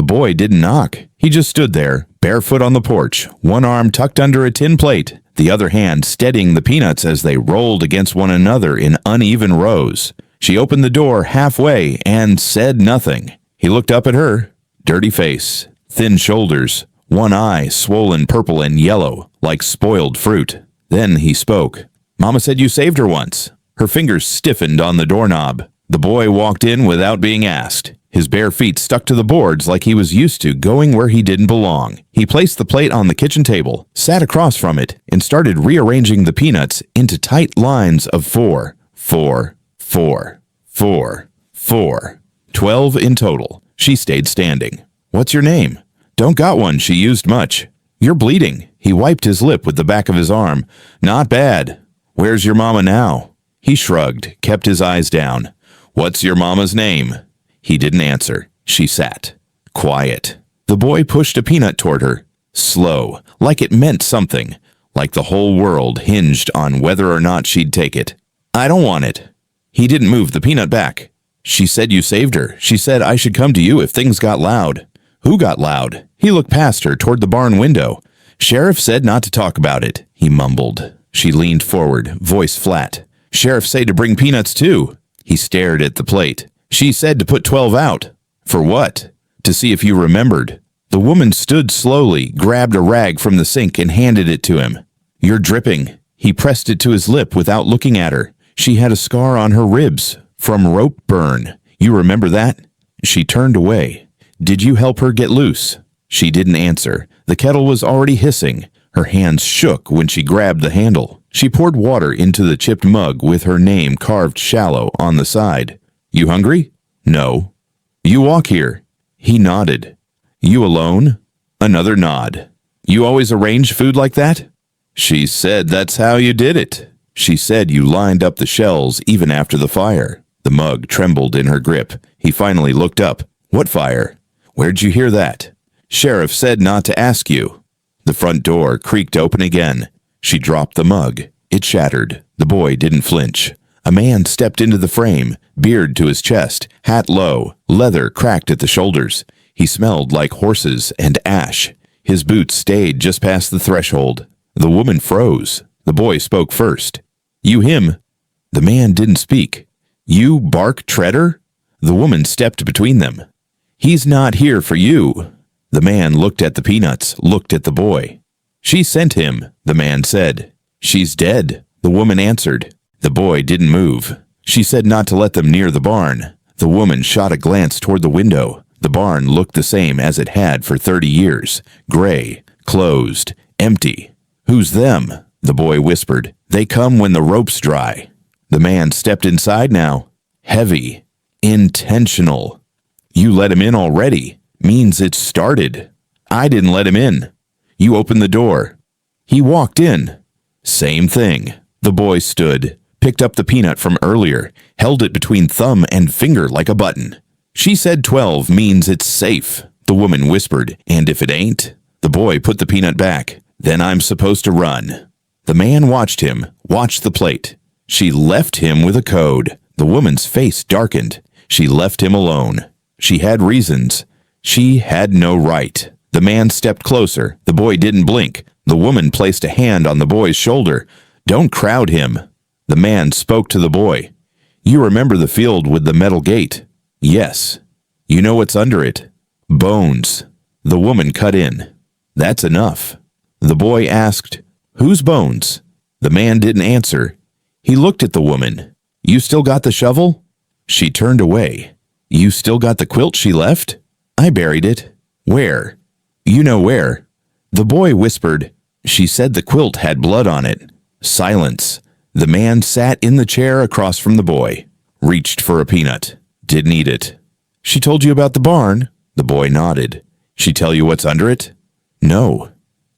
The boy didn't knock. He just stood there, barefoot on the porch, one arm tucked under a tin plate, the other hand steadying the peanuts as they rolled against one another in uneven rows. She opened the door halfway and said nothing. He looked up at her. Dirty face, thin shoulders, one eye swollen purple and yellow, like spoiled fruit. Then he spoke. "Mama said you saved her once." Her fingers stiffened on the doorknob. The boy walked in without being asked. His bare feet stuck to the boards like he was used to going where he didn't belong. He placed the plate on the kitchen table, sat across from it, and started rearranging the peanuts into tight lines of 4, 4, 4, 4, 4. 12 in total. She stayed standing. "What's your name?" "Don't got one. She used much." "You're bleeding." He wiped his lip with the back of his arm. "Not bad." "Where's your mama now?" He shrugged, kept his eyes down. "What's your mama's name?" He didn't answer. She sat. Quiet. The boy pushed a peanut toward her. Slow, like it meant something. Like the whole world hinged on whether or not she'd take it. "I don't want it." He didn't move the peanut back. "She said you saved her. She said I should come to you if things got loud." "Who got loud?" He looked past her toward the barn window. "Sheriff said not to talk about it," he mumbled. She leaned forward, voice flat. "Sheriff say to bring peanuts too." He stared at the plate. "She said to put 12 out." "For what?" "To see if you remembered." The woman stood slowly, grabbed a rag from the sink and handed it to him. "You're dripping." He pressed it to his lip without looking at her. She had a scar on her ribs from rope burn. "You remember that?" She turned away. "Did you help her get loose?" She didn't answer. The kettle was already hissing. Her hands shook when she grabbed the handle. She poured water into the chipped mug with her name carved shallow on the side. "You hungry?" "No." "You walk here." He nodded. "You alone?" Another nod. "You always arrange food like that?" She said that's how you did it. She said you lined up the shells even after the fire. The mug trembled in her grip. He finally looked up. "What fire?" "Where'd you hear that?" "Sheriff said not to ask you." The front door creaked open again. She dropped the mug. It shattered. The boy didn't flinch. A man stepped into the frame, beard to his chest, hat low, leather cracked at the shoulders. He smelled like horses and ash. His boots stayed just past the threshold. The woman froze. The boy spoke first. "You him?" The man didn't speak. "You Bark Treader?" The woman stepped between them. "He's not here for you." The man looked at the peanuts, looked at the boy. "She sent him," the man said. "She's dead," the woman answered. The boy didn't move. "She said not to let them near the barn." The woman shot a glance toward the window. The barn looked the same as it had for 30 years. Gray, closed, empty. "Who's them?" the boy whispered. "They come when the rope's dry." The man stepped inside now. Heavy. Intentional. "You let him in already. Means it started." "I didn't let him in." "You opened the door." "He walked in." Same thing. The boy stood, picked up the peanut from earlier, held it between thumb and finger like a button. "She said 12 means it's safe," the woman whispered, "and if it ain't?" The boy put the peanut back. "Then I'm supposed to run." The man watched him, watched the plate. She left him with a code. The woman's face darkened. She left him alone. She had reasons. She had no right. The man stepped closer. The boy didn't blink. The woman placed a hand on the boy's shoulder. "Don't crowd him." The man spoke to the boy. "You remember the field with the metal gate?" "Yes." "You know what's under it?" "Bones." The woman cut in. "That's enough." The boy asked, "Whose bones?" The man didn't answer. He looked at the woman. "You still got the shovel?" She turned away. "You still got the quilt she left?" "I buried it." "Where?" "You know where." The boy whispered. "She said the quilt had blood on it." Silence. The man sat in the chair across from the boy. Reached for a peanut. Didn't eat it. "She told you about the barn?" The boy nodded. "She tell you what's under it?" "No."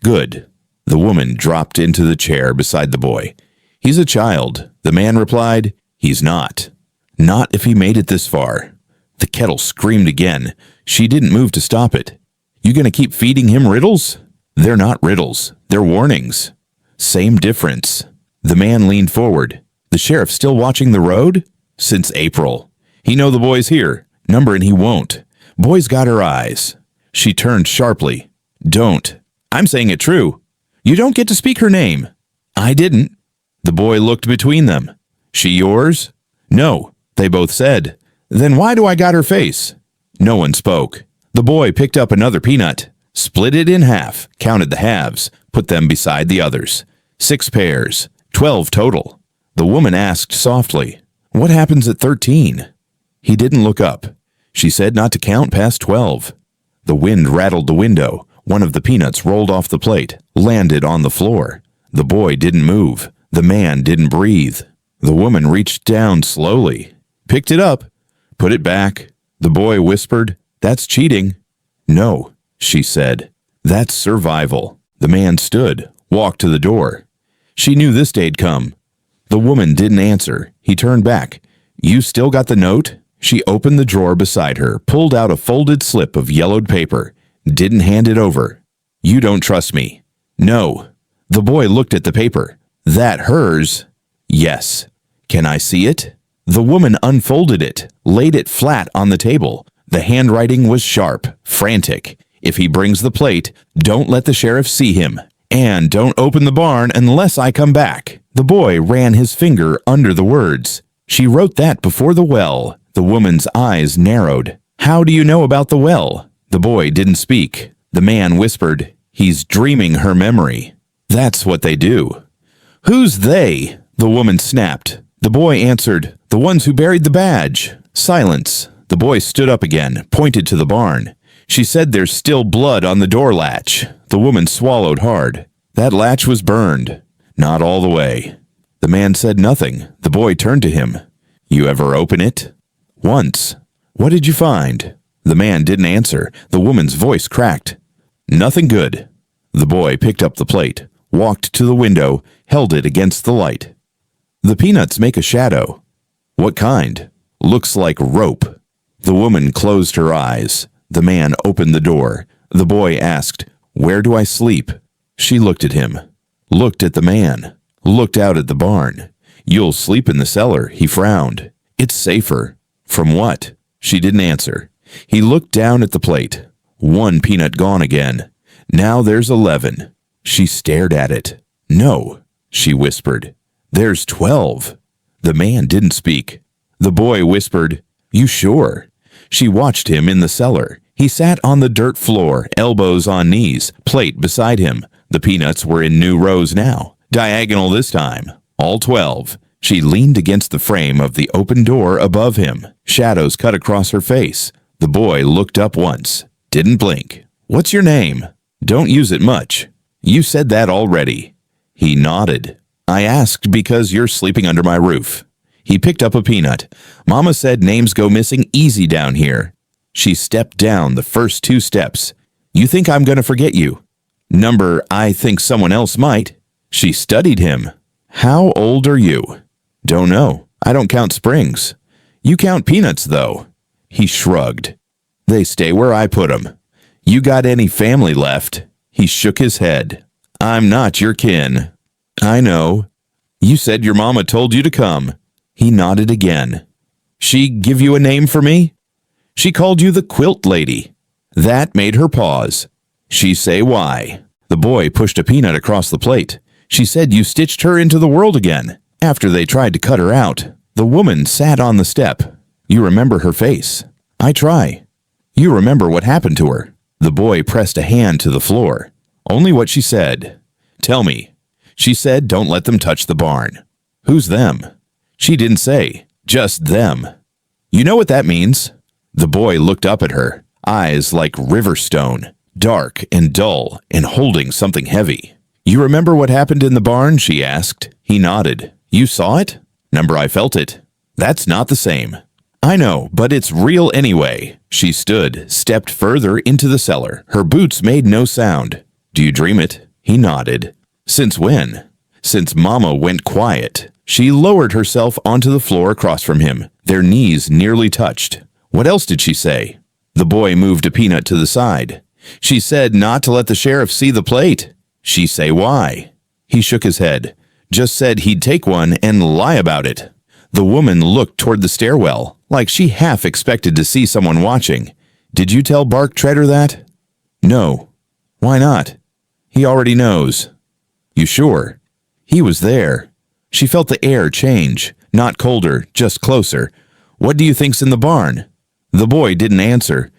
"Good." The woman dropped into the chair beside the boy. "He's a child." The man replied. "He's not." "Not if he made it this far." The kettle screamed again. She didn't move to stop it. "You gonna keep feeding him riddles?" "They're not riddles. They're warnings." "Same difference." The man leaned forward. "The sheriff still watching the road?" "Since April." "He know the boy's here. Number and he won't." "Boy's got her eyes." She turned sharply. Don't. I'm saying it true. You don't get to speak her name. I didn't. The boy looked between them. She yours? No, they both said. Then why do I got her face? No one spoke. The boy picked up another peanut, split it in half, counted the halves, put them beside the others. 6 pairs, 12 total. The woman asked softly, "What happens at 13? He didn't look up. She said not to count past 12. The wind rattled the window. One of the peanuts rolled off the plate, landed on the floor. The boy didn't move. The man didn't breathe. The woman reached down slowly, picked it up, put it back. The boy whispered, "That's cheating." "No," she said. "That's survival." The man stood, walked to the door. She knew this day'd come. The woman didn't answer. He turned back. "You still got the note?" She opened the drawer beside her, pulled out a folded slip of yellowed paper, didn't hand it over. "You don't trust me." "No." The boy looked at the paper. "That hers?" "Yes." "Can I see it?" The woman unfolded it, laid it flat on the table. The handwriting was sharp, frantic. "If he brings the plate, don't let the sheriff see him. And don't open the barn unless I come back." The boy ran his finger under the words. "She wrote that before the well." The woman's eyes narrowed. "How do you know about the well?" The boy didn't speak. The man whispered, "He's dreaming her memory." "That's what they do." "Who's they?" The woman snapped. The boy answered, "The ones who buried the badge." Silence. The boy stood up again, pointed to the barn. "She said there's still blood on the door latch." The woman swallowed hard. "That latch was burned." "Not all the way." The man said nothing. The boy turned to him. "You ever open it?" "Once." "What did you find?" The man didn't answer. The woman's voice cracked. "Nothing good." The boy picked up the plate, walked to the window, held it against the light. "The peanuts make a shadow." "What kind?" "Looks like rope." The woman closed her eyes. The man opened the door. The boy asked, "Where do I sleep?" She looked at him, looked at the man, looked out at the barn. "You'll sleep in the cellar," he frowned. "It's safer." "From what?" She didn't answer. He looked down at the plate. 1 peanut gone again. "Now there's 11. She stared at it. "No," she whispered. "There's 12. The man didn't speak. The boy whispered, "You sure?" She watched him in the cellar. He sat on the dirt floor, elbows on knees, plate beside him. The peanuts were in new rows now, diagonal this time, all 12. She leaned against the frame of the open door above him. Shadows cut across her face. The boy looked up once, didn't blink. "What's your name?" "Don't use it much." "You said that already." He nodded. "I asked because you're sleeping under my roof." He picked up a peanut. "Mama said names go missing easy down here." She stepped down the first 2 steps. "You think I'm going to forget you?" "Number, I think someone else might." She studied him. "How old are you?" "Don't know. I don't count springs." "You count peanuts, though." He shrugged. "They stay where I put 'em." "You got any family left?" He shook his head. "I'm not your kin." "I know." "You said your mama told you to come." He nodded again. "She give you a name for me?" "She called you the quilt lady." That made her pause. "She say why?" The boy pushed a peanut across the plate. "She said you stitched her into the world again, after they tried to cut her out." The woman sat on the step. "You remember her face?" "I try." "You remember what happened to her?" The boy pressed a hand to the floor. "Only what she said." "Tell me." "She said don't let them touch the barn." "Who's them?" "She didn't say. Just them." "You know what that means?" The boy looked up at her, eyes like river stone, dark and dull and holding something heavy. "You remember what happened in the barn?" she asked. He nodded. "You saw it?" "Number I felt it." "That's not the same." "I know, but it's real anyway." She stood, stepped further into the cellar. Her boots made no sound. "Do you dream it?" He nodded. "Since when?" "Since Mama went quiet." She lowered herself onto the floor across from him. Their knees nearly touched. "What else did she say?" The boy moved a peanut to the side. "She said not to let the sheriff see the plate." "She say why?" He shook his head. "Just said he'd take one and lie about it." The woman looked toward the stairwell, like she half expected to see someone watching. "Did you tell Bark Treader that?" No. Why not? He already knows. You sure? He was there. She felt the air change, not colder, just closer. What do you think's in the barn? The boy didn't answer.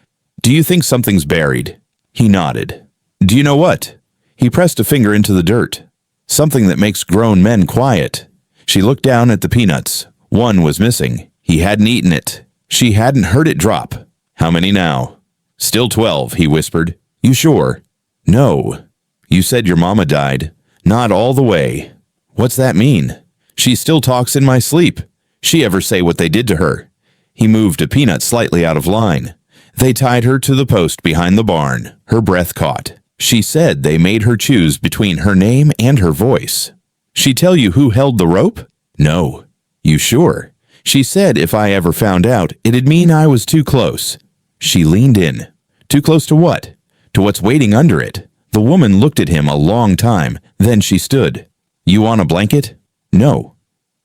Do you think something's buried? He nodded. Do you know what? He pressed a finger into the dirt. Something that makes grown men quiet. She looked down at the peanuts. One was missing. He hadn't eaten it. She hadn't heard it drop. How many now? Still 12, he whispered. You sure? No. You said your mama died. Not all the way. What's that mean? She still talks in my sleep. She ever say what they did to her? He moved a peanut slightly out of line. They tied her to the post behind the barn. Her breath caught. She said they made her choose between her name and her voice. She tell you who held the rope? No. You sure? She said if I ever found out, it'd mean I was too close. She leaned in. Too close to what? To what's waiting under it. The woman looked at him a long time, then she stood. You want a blanket? No.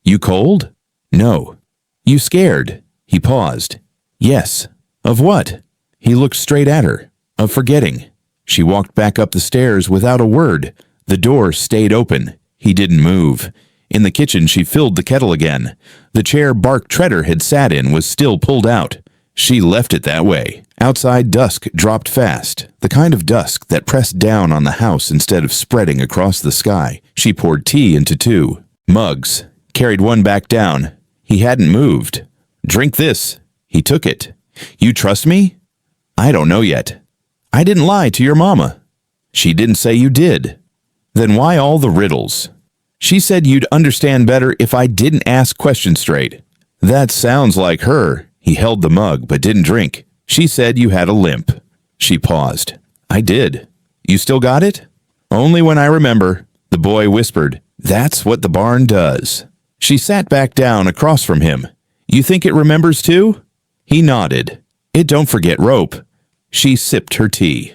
You cold? No. You scared? He paused. Yes. Of what? He looked straight at her. Of forgetting. She walked back up the stairs without a word. The door stayed open. He didn't move. In the kitchen, she filled the kettle again. The chair Bark Treader had sat in was still pulled out. She left it that way. Outside, dusk dropped fast, the kind of dusk that pressed down on the house instead of spreading across the sky. She poured tea into 2 mugs, carried one back down. He hadn't moved. Drink this. He took it. You trust me? I don't know yet. I didn't lie to your mama. She didn't say you did. Then why all the riddles? She said you'd understand better if I didn't ask questions straight. That sounds like her. He held the mug but didn't drink. She said you had a limp. She paused. I did. You still got it? Only when I remember. The boy whispered. That's what the barn does. She sat back down across from him. You think it remembers too? He nodded. It don't forget rope. She sipped her tea.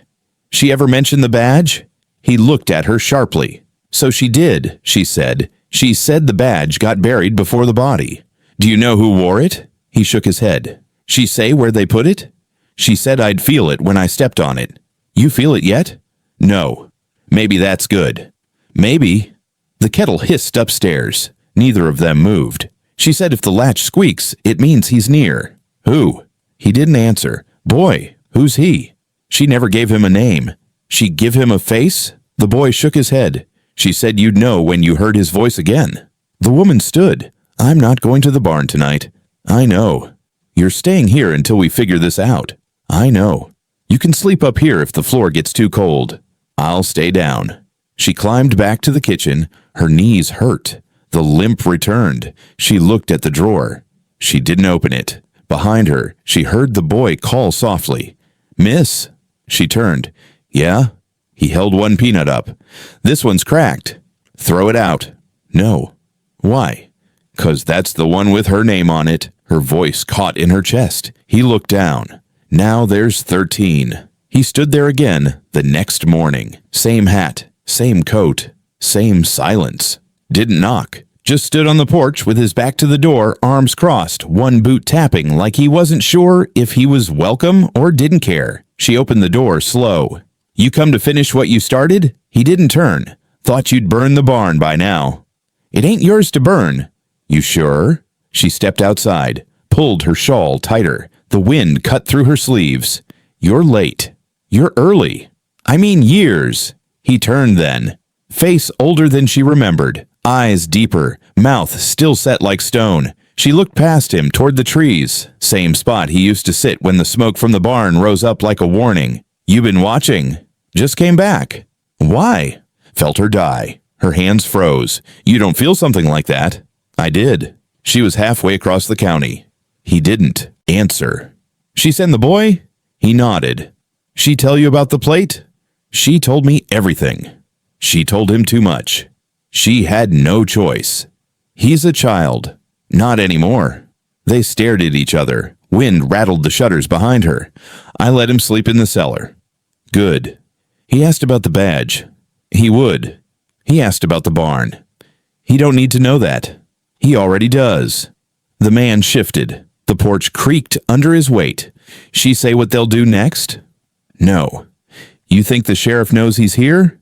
She ever mention the badge? He looked at her sharply. So she did, she said. She said the badge got buried before the body. Do you know who wore it? He shook his head. She say where they put it? She said I'd feel it when I stepped on it. You feel it yet? No. Maybe that's good. Maybe. The kettle hissed upstairs. Neither of them moved. She said if the latch squeaks, it means he's near. Who? He didn't answer. Boy, who's he? She never gave him a name. She give him a face? The boy shook his head. She said you'd know when you heard his voice again. The woman stood. I'm not going to the barn tonight. I know. You're staying here until we figure this out. I know. You can sleep up here if the floor gets too cold. I'll stay down. She climbed back to the kitchen. Her knees hurt. The limp returned. She looked at the drawer. She didn't open it. Behind her, she heard the boy call softly. Miss? She turned. Yeah? He held one peanut up. This one's cracked. Throw it out. No. Why? 'Cause that's the one with her name on it. Her voice caught in her chest. He looked down. Now there's 13. He stood there again the next morning. Same hat, same coat, same silence. Didn't knock. Just stood on the porch with his back to the door, arms crossed, one boot tapping like he wasn't sure if he was welcome or didn't care. She opened the door slow. You come to finish what you started? He didn't turn. Thought you'd burn the barn by now. It ain't yours to burn. You sure? She stepped outside, pulled her shawl tighter. The wind cut through her sleeves. You're late. You're early. I mean years. He turned then. Face older than she remembered. Eyes deeper. Mouth still set like stone. She looked past him toward the trees. Same spot he used to sit when the smoke from the barn rose up like a warning. You been watching? Just came back. Why? Felt her die. Her hands froze. You don't feel something like that. I did. She was halfway across the county. He didn't answer. She send the boy? He nodded. She tell you about the plate? She told me everything. She told him too much. She had no choice. He's a child. Not anymore. They stared at each other. Wind rattled the shutters behind her. I let him sleep in the cellar. Good. He asked about the badge. He would. He asked about the barn. He don't need to know that. He already does. The man shifted. The porch creaked under his weight. She say what they'll do next? No. You think the sheriff knows he's here?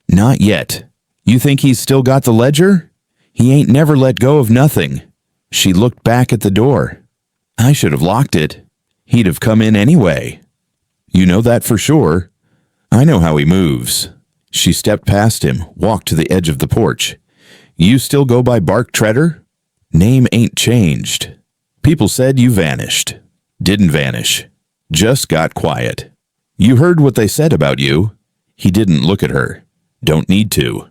Not yet. You think he's still got the ledger? He ain't never let go of nothing. She looked back at the door. I should have locked it. He'd have come in anyway. You know that for sure. I know how he moves. She stepped past him, walked to the edge of the porch. You still go by Bark Treader? Name ain't changed. People said you vanished. Didn't vanish. Just got quiet. You heard what they said about you. He didn't look at her. Don't need to.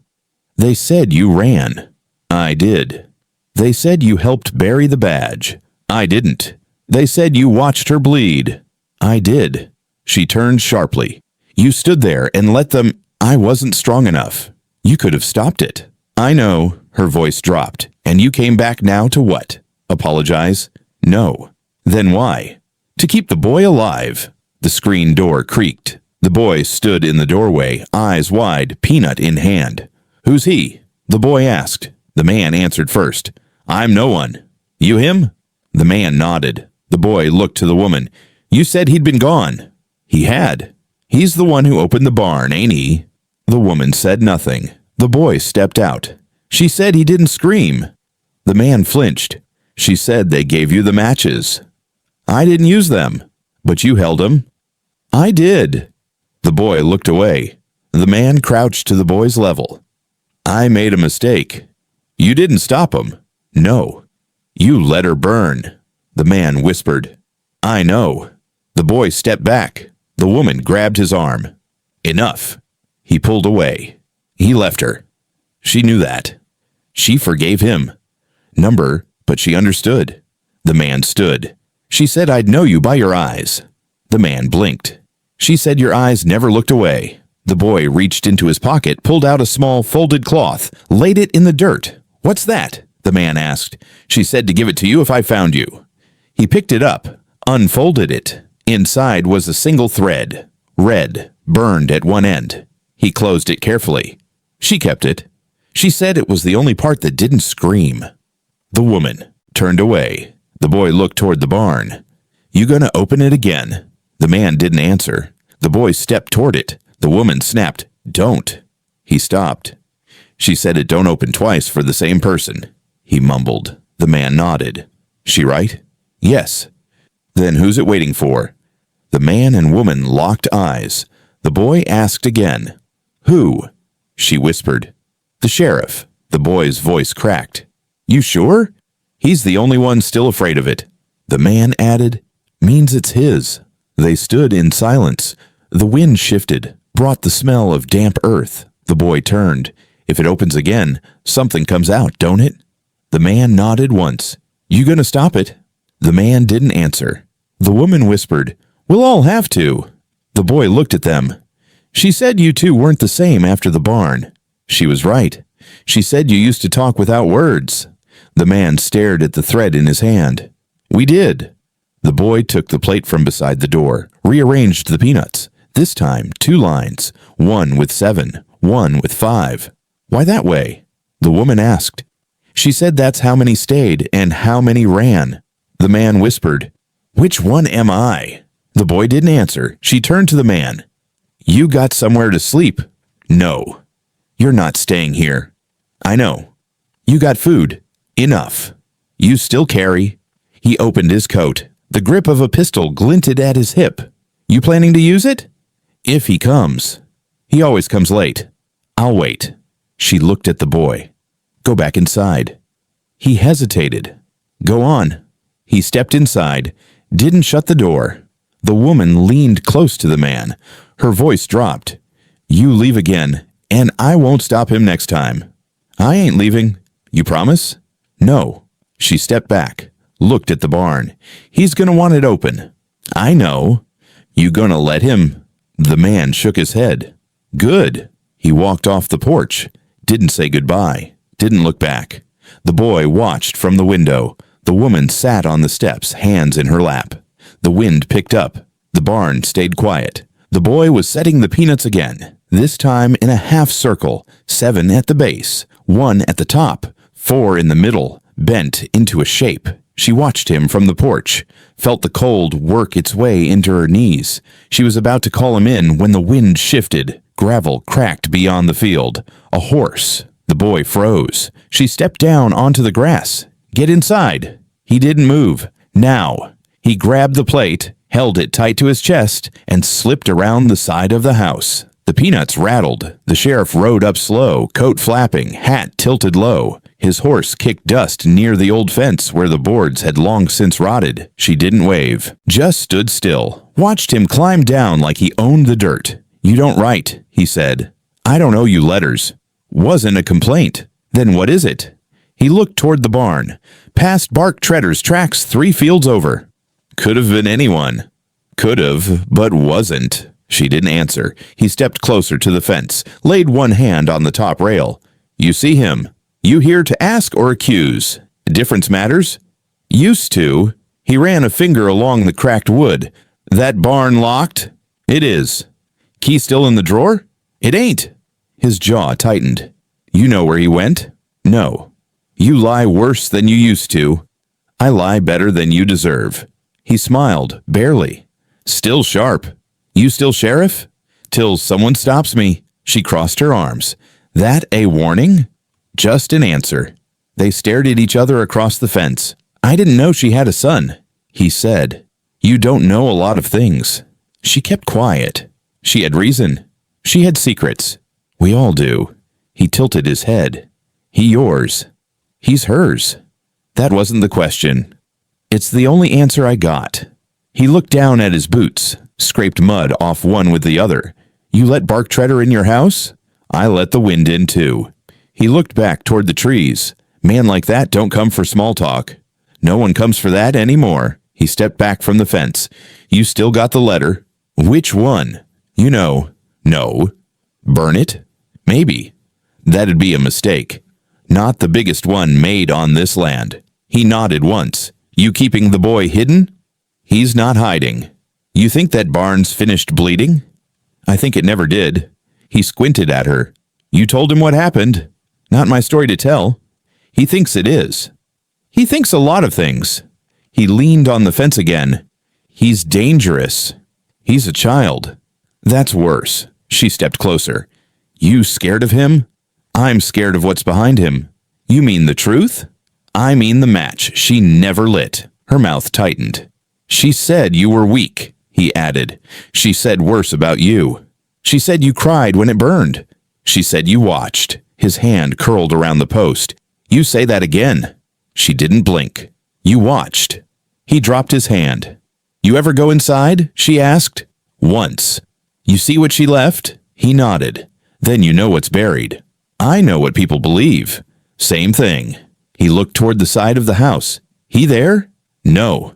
They said you ran. I did. They said you helped bury the badge. I didn't. They said you watched her bleed. I did. She turned sharply. You stood there and let them. I wasn't strong enough. You could have stopped it. I know. Her voice dropped. And you came back now to what? Apologize? No. Then why? To keep the boy alive. The screen door creaked. The boy stood in the doorway, eyes wide, peanut in hand. Who's he? The boy asked. The man answered first. I'm no one. You him? The man nodded. The boy looked to the woman. You said he'd been gone. He had. He's the one who opened the barn, ain't he? The woman said nothing. The boy stepped out. She said he didn't scream. The man flinched. She said they gave you the matches. I didn't use them. But you held them. I did. The boy looked away. The man crouched to the boy's level. I made a mistake. You didn't stop him. No. You let her burn. The man whispered. I know. The boy stepped back. The woman grabbed his arm. Enough. He pulled away. He left her. She knew that. She forgave him. But she understood. The man stood. She said I'd know you by your eyes. The man blinked. She said your eyes never looked away. The boy reached into his pocket, pulled out a small folded cloth, laid it in the dirt. What's that? The man asked. She said to give it to you if I found you. He picked it up, unfolded it. Inside was a single thread, red, burned at one end. He closed it carefully. She kept it. She said it was the only part that didn't scream. The woman turned away. The boy looked toward the barn. You gonna open it again? The man didn't answer. The boy stepped toward it. The woman snapped, Don't. He stopped. She said it don't open twice for the same person. He mumbled. The man nodded. She right? Yes. Then who's it waiting for? The man and woman locked eyes. The boy asked again. Who? She whispered. The sheriff. The boy's voice cracked. You sure? He's the only one still afraid of it. The man added, Means it's his. They stood in silence. The wind shifted, brought the smell of damp earth. The boy turned. If it opens again, something comes out, don't it? The man nodded once. You gonna stop it? The man didn't answer. The woman whispered, We'll all have to. The boy looked at them. She said you two weren't the same after the barn. She was right. She said you used to talk without words. The man stared at the thread in his hand. We did. The boy took the plate from beside the door, rearranged the peanuts. This time, 2 lines, one with 7, one with 5. Why that way? The woman asked. She said that's how many stayed and how many ran. The man whispered, Which one am I? The boy didn't answer. She turned to the man. You got somewhere to sleep? No. You're not staying here. I know. You got food? Enough. You still carry? He opened his coat. The grip of a pistol glinted at his hip. You planning to use it? If he comes. He always comes late. I'll wait. She looked at the boy. Go back inside. He hesitated. Go on. He stepped inside, didn't shut the door. The woman leaned close to the man. Her voice dropped. You leave again, and I won't stop him next time. I ain't leaving. You promise? No. She stepped back, looked at the barn. He's gonna want it open. I know. You gonna let him? The man shook his head. Good. He walked off the porch, didn't say goodbye, didn't look back. The boy watched from the window. The woman sat on the steps, hands in her lap. The wind picked up. The barn stayed quiet. The boy was setting the peanuts again, this time in a half circle, 7 at the base, 1 at the top, 4 in the middle, bent into a shape. She watched him from the porch, felt the cold work its way into her knees. She was about to call him in when the wind shifted. Gravel cracked beyond the field. A horse. The boy froze. She stepped down onto the grass. "Get inside." He didn't move. "Now." He grabbed the plate, held it tight to his chest, and slipped around the side of the house. The peanuts rattled. The sheriff rode up slow, coat flapping, hat tilted low. His horse kicked dust near the old fence where the boards had long since rotted. She didn't wave, just stood still. Watched him climb down like he owned the dirt. "You don't write," he said. "I don't owe you letters." "Wasn't a complaint." "Then what is it?" He looked toward the barn, past Bark Treader's tracks 3 fields over. "Could have been anyone." "Could have, but wasn't." She didn't answer. He stepped closer to the fence, laid one hand on the top rail. "You see him? You here to ask or accuse? Difference matters?" "Used to." He ran a finger along the cracked wood. "That barn locked?" "It is." "Key still in the drawer?" "It ain't." His jaw tightened. "You know where he went?" "No." "You lie worse than you used to." "I lie better than you deserve." He smiled, barely. "Still sharp." "You still sheriff?" "Till someone stops me." She crossed her arms. "That a warning?" "Just an answer." They stared at each other across the fence. "I didn't know she had a son," he said. "You don't know a lot of things." She kept quiet. She had reason. She had secrets. "We all do." He tilted his head. "He yours." "He's hers." That wasn't the question. "It's the only answer I got." He looked down at his boots, scraped mud off one with the other. "You let Bark Treader in your house?" "I let the wind in too." He looked back toward the trees. "Man like that don't come for small talk." "No one comes for that anymore." He stepped back from the fence. "You still got the letter?" "Which one?" "You know." "No." "Burn it?" "Maybe." "That'd be a mistake." "Not the biggest one made on this land." He nodded once. "You keeping the boy hidden?" "He's not hiding." "You think that barn's finished bleeding?" "I think it never did." He squinted at her. "You told him what happened?" "Not my story to tell." "He thinks it is." "He thinks a lot of things." He leaned on the fence again. "He's dangerous." "He's a child." "That's worse." She stepped closer. "You scared of him?" "I'm scared of what's behind him." "You mean the truth?" "I mean the match she never lit." Her mouth tightened. "She said you were weak," he added. "She said worse about you. She said you cried when it burned. She said you watched." His hand curled around the post. "You say that again." She didn't blink. "You watched." He dropped his hand. "You ever go inside?" she asked. "Once." "You see what she left?" He nodded. "Then you know what's buried." "I know what people believe." "Same thing." He looked toward the side of the house. "He there?" "No."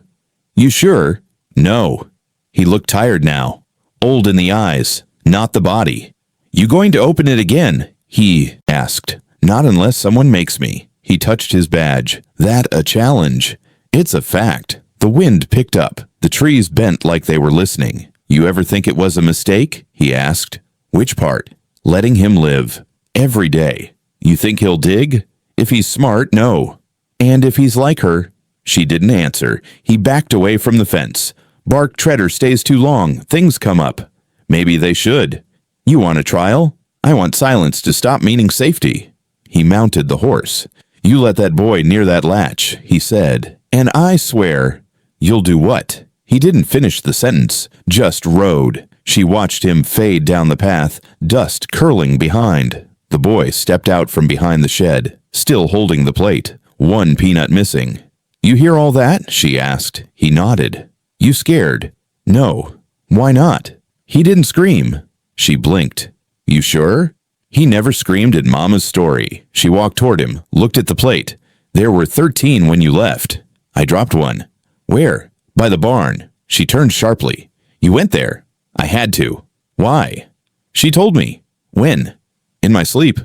"You sure?" "No." He looked tired now. Old in the eyes, not the body. "You going to open it again?" he asked. "Not unless someone makes me." He touched his badge. "That a challenge?" "It's a fact." The wind picked up. The trees bent like they were listening. "You ever think it was a mistake?" he asked. "Which part?" "Letting him live. Every day." "You think he'll dig?" "If he's smart, no." "And if he's like her?" She didn't answer. He backed away from the fence. "Bark Treader stays too long. Things come up." "Maybe they should." "You want a trial?" "I want silence to stop meaning safety." He mounted the horse. "You let that boy near that latch," he said. "And I swear." "You'll do what?" He didn't finish the sentence, just rode. She watched him fade down the path, dust curling behind. The boy stepped out from behind the shed, still holding the plate, one peanut missing. "You hear all that?" she asked. He nodded. "You scared?" "No." "Why not?" "He didn't scream." She blinked. "You sure?" "He never screamed at Mama's story." She walked toward him, looked at the plate. "There were 13 when you left." "I dropped one." "Where?" "By the barn." She turned sharply. "You went there?" "I had to." "Why?" "She told me." "When?" "In my sleep."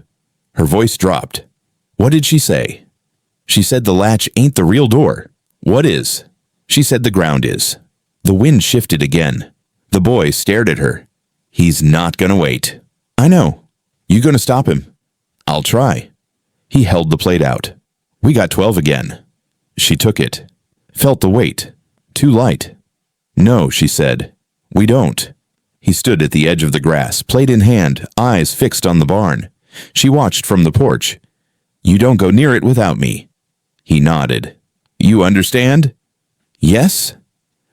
Her voice dropped. "What did she say?" "She said the latch ain't the real door." "What is?" "She said the ground is." The wind shifted again. The boy stared at her. "He's not gonna wait." "I know." "You gonna stop him?" "I'll try." He held the plate out. "We got 12 again." She took it. Felt the weight. Too light. No, she said. We don't. He stood at the edge of the grass, plate in hand, eyes fixed on the barn. She watched from the porch. You don't go near it without me. He nodded. You understand? Yes?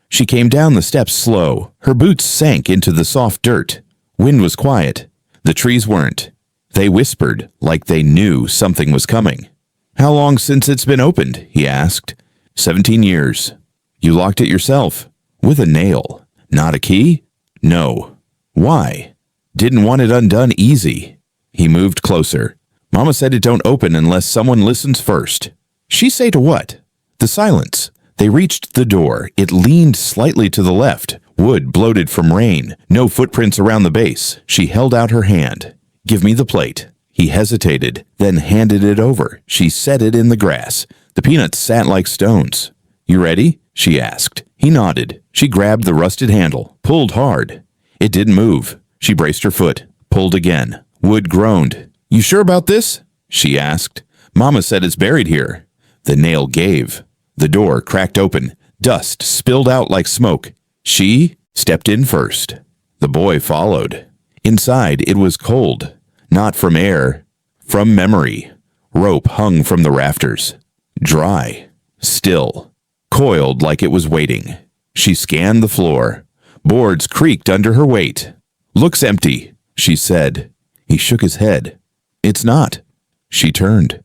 She came down the steps slow. Her boots sank into the soft dirt. Wind was quiet. The trees weren't. They whispered like they knew something was coming. How long since it's been opened? He asked. 17 years. You locked it yourself. With a nail. Not a key? No. Why? Didn't want it undone easy. He moved closer. Mama said it don't open unless someone listens first. She say to what? The silence. They reached the door. It leaned slightly to the left. Wood bloated from rain. No footprints around the base. She held out her hand. Give me the plate. He hesitated, then handed it over. She set it in the grass. The peanuts sat like stones. You ready? She asked. He nodded. She grabbed the rusted handle, pulled hard. It didn't move. She braced her foot, pulled again. Wood groaned. You sure about this? She asked. Mama said it's buried here. The nail gave. The door cracked open. Dust spilled out like smoke. She stepped in first. The boy followed. Inside, it was cold. Not from air, from memory. Rope hung from the rafters. Dry. Still. Coiled like it was waiting. She scanned the floor. Boards creaked under her weight. Looks empty, she said. He shook his head. It's not. She turned.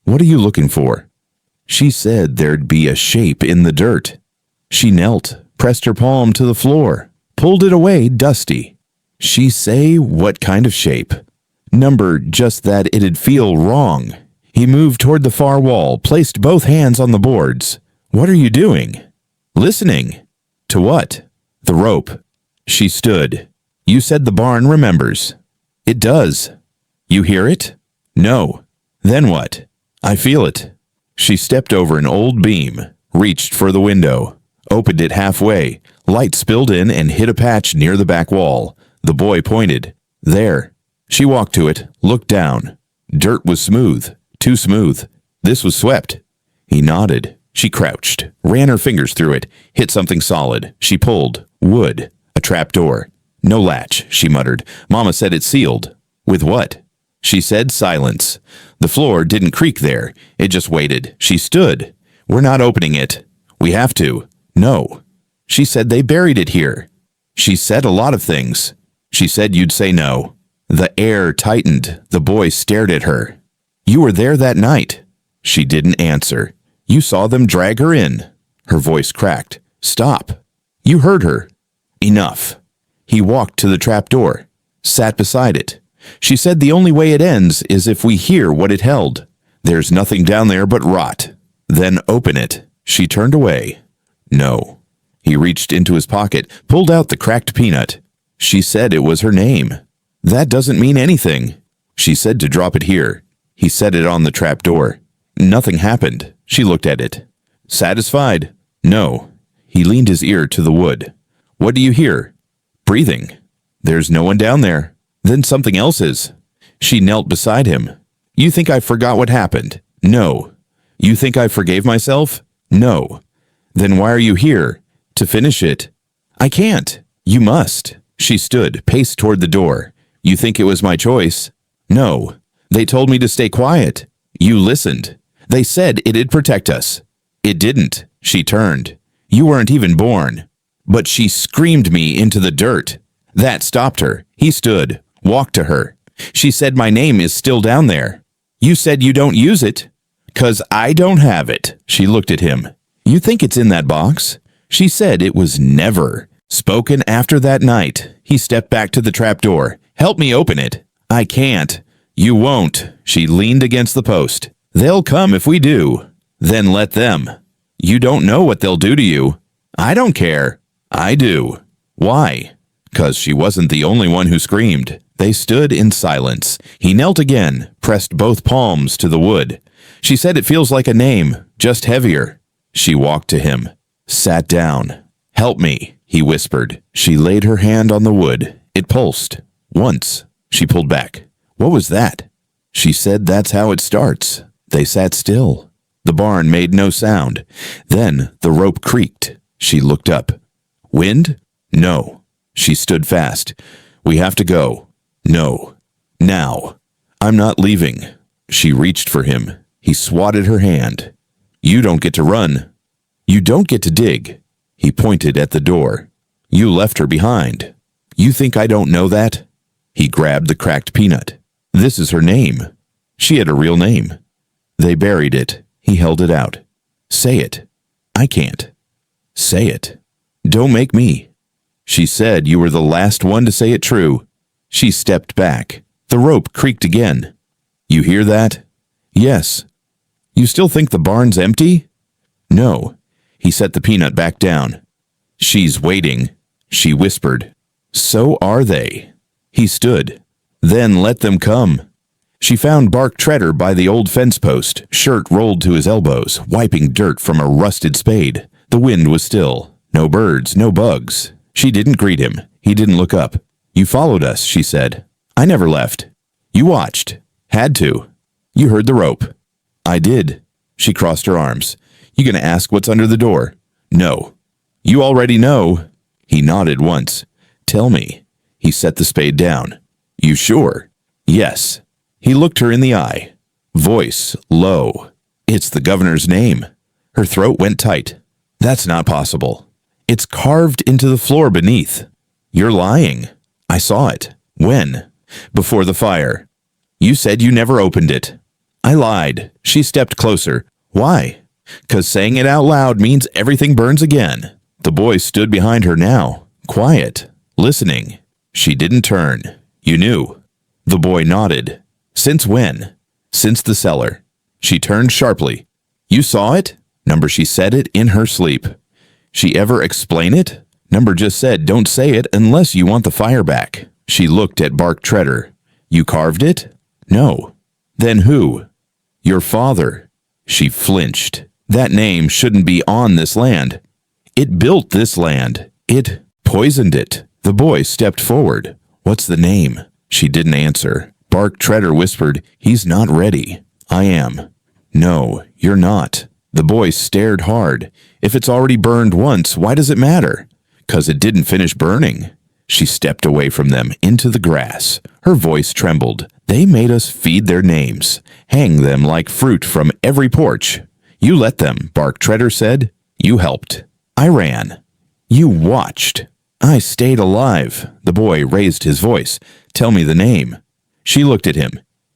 What are you looking for? She said there'd be a shape in the dirt. She knelt, pressed her palm to the floor, pulled it away dusty. She say what kind of shape? Number just that it'd feel wrong. He moved toward the far wall, placed both hands on the boards. What are you doing? Listening. To what? The rope. She stood. You said the barn remembers. It does. You hear it? No. Then what? I feel it. She stepped over an old beam, reached for the window, opened it halfway. Light spilled in and hit a patch near the back wall. The boy pointed. There. She walked to it, looked down. Dirt was smooth. Too smooth. This was swept. He nodded. She crouched, ran her fingers through it, hit something solid. She pulled. Wood. A trap door. No latch, she muttered. Mama said it's sealed. With what? She said silence. The floor didn't creak there. It just waited. She stood. We're not opening it. We have to. No. She said they buried it here. She said a lot of things. She said you'd say no. The air tightened. The boy stared at her. You were there that night. She didn't answer. You saw them drag her in. Her voice cracked. Stop. You heard her. Enough. He walked to the trap door, sat beside it. She said the only way it ends is if we hear what it held. There's nothing down there but rot. Then open it. She turned away. No. He reached into his pocket, pulled out the cracked peanut. She said it was her name. That doesn't mean anything. She said to drop it here. He set it on the trap door. Nothing happened. She looked at it. Satisfied? No. He leaned his ear to the wood. What do you hear? Breathing. There's no one down there. Then something else is. She knelt beside him. You think I forgot what happened? No. You think I forgave myself? No. Then why are you here? To finish it. I can't. You must. She stood, paced toward the door. You think it was my choice? No. They told me to stay quiet. You listened. They said it'd protect us. It didn't. She turned. You weren't even born. But she screamed me into the dirt. That stopped her. He stood, walked to her. She said my name is still down there. You said you don't use it. 'Cause I don't have it. She looked at him. You think it's in that box? She said it was never. Spoken after that night. He stepped back to the trap door. Help me open it. I can't. You won't. She leaned against the post. They'll come if we do. Then let them. You don't know what they'll do to you. I don't care. I do. Why? 'Cause she wasn't the only one who screamed. They stood in silence. He knelt again, pressed both palms to the wood. She said it feels like a name, just heavier. She walked to him, sat down. Help me, he whispered. She laid her hand on the wood. It pulsed. Once. She pulled back. What was that? She said that's how it starts. They sat still. The barn made no sound. Then the rope creaked. She looked up. Wind? No. She stood fast. We have to go. No. Now. I'm not leaving. She reached for him. He swatted her hand. You don't get to run. You don't get to dig. He pointed at the door. You left her behind. You think I don't know that? He grabbed the cracked peanut. This is her name. She had a real name. They buried it. He held it out. Say it. I can't. Say it. Don't make me. She said you were the last one to say it true. She stepped back. The rope creaked again. You hear that? Yes. You still think the barn's empty? No. He set the peanut back down. She's waiting, she whispered. So are they. He stood. Then let them come. She found Bark Treader by the old fence post, shirt rolled to his elbows, wiping dirt from a rusted spade. The wind was still. No birds, no bugs. She didn't greet him. He didn't look up. You followed us, she said. I never left. You watched. Had to. You heard the rope. I did. She crossed her arms. You gonna ask what's under the door? No. You already know. He nodded once. Tell me. He set the spade down. You sure? Yes. He looked her in the eye. Voice low. It's the governor's name. Her throat went tight. That's not possible. It's carved into the floor beneath. You're lying. I saw it. When? Before the fire. You said you never opened it. I lied. She stepped closer. Why? 'Cause saying it out loud means everything burns again. The boy stood behind her now, quiet, listening. She didn't turn. You knew. The boy nodded. Since when? Since the cellar. She turned sharply. You saw it? Number she said it in her sleep. She ever explain it? Number just said don't say it unless you want the fire back. She looked at Bark Treader. You carved it? No. Then who? Your father. She flinched. That name shouldn't be on this land. It built this land. It poisoned it. The boy stepped forward. What's the name? She didn't answer. Bark Treader whispered, He's not ready. I am. No, you're not. The boy stared hard. If it's already burned once, why does it matter? 'Cause it didn't finish burning. She stepped away from them into the grass. Her voice trembled. They made us feed their names, hang them like fruit from every porch. You let them, Bark Treader said. You helped. I ran. You watched. I stayed alive. The boy raised his voice. Tell me the name. She looked at him.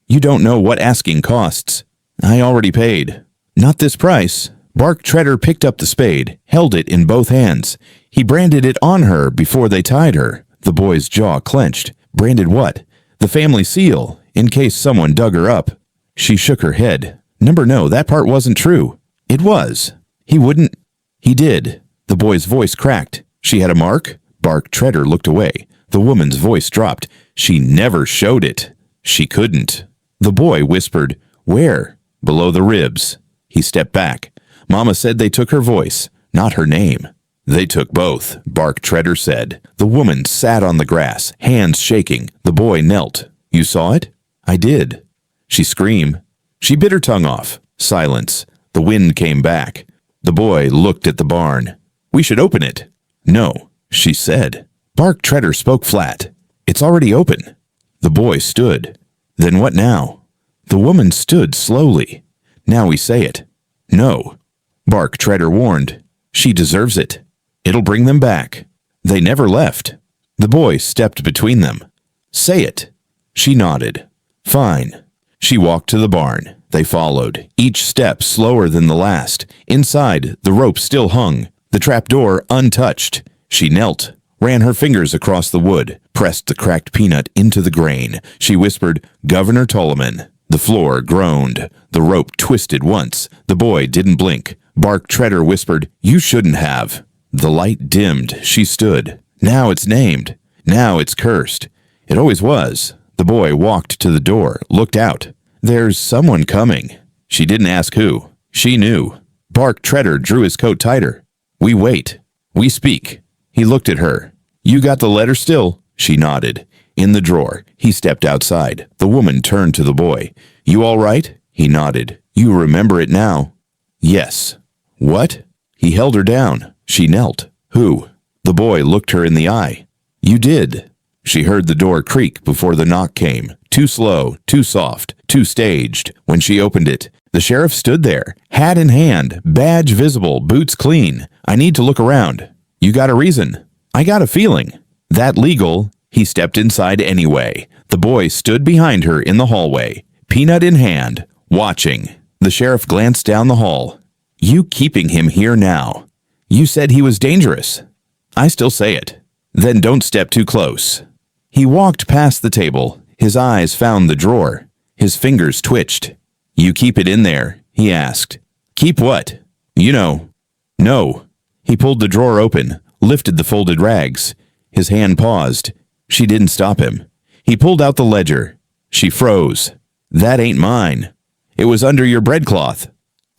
You don't know what asking costs. I already paid. Not this price. Bark Treader picked up the spade, held it in both hands. He branded it on her before they tied her. The boy's jaw clenched. Branded what? The family seal, in case someone dug her up. She shook her head. No, that part wasn't true. It was. He wouldn't. He did. The boy's voice cracked. She had a mark? Bark Treader looked away. The woman's voice dropped. She never showed it. She couldn't. The boy whispered, Where? Below the ribs. He stepped back. Mama said they took her voice, not her name. They took both, Bark Treader said. The woman sat on the grass, hands shaking. The boy knelt. You saw it? I did. She screamed. She bit her tongue off. Silence. The wind came back. The boy looked at the barn. We should open it. No, she said. Bark Treader spoke flat. It's already open. The boy stood. Then what now? The woman stood slowly. Now we say it. No. Bark Treader warned. She deserves it. It'll bring them back. They never left. The boy stepped between them. Say it. She nodded. Fine. She walked to the barn. They followed, each step slower than the last. Inside, the rope still hung, the trapdoor untouched. She knelt, ran her fingers across the wood, pressed the cracked peanut into the grain. She whispered, Governor Tolman. The floor groaned. The rope twisted once. The boy didn't blink. Bark Treader whispered, You shouldn't have. The light dimmed. She stood. Now it's named. Now it's cursed. It always was. The boy walked to the door, looked out. There's someone coming. She didn't ask who. She knew. Bark Treader drew his coat tighter. We wait. We speak. He looked at her. You got the letter still? She nodded. In the drawer. He stepped outside. The woman turned to the boy. You all right? He nodded. You remember it now? Yes. What? He held her down. She knelt. Who? The boy looked her in the eye. You did. She heard the door creak before the knock came. Too slow, too soft, too staged. When she opened it, the sheriff stood there, hat in hand, badge visible, boots clean. I need to look around. You got a reason? I got a feeling. That legal? He stepped inside anyway. The boy stood behind her in the hallway, peanut in hand, watching. The sheriff glanced down the hall. You keeping him here now? You said he was dangerous. I still say it. Then don't step too close. He walked past the table. His eyes found the drawer. His fingers twitched. You keep it in there, he asked. Keep what? You know. No. He pulled the drawer open, lifted the folded rags. His hand paused. She didn't stop him. He pulled out the ledger. She froze. That ain't mine. It was under your breadcloth.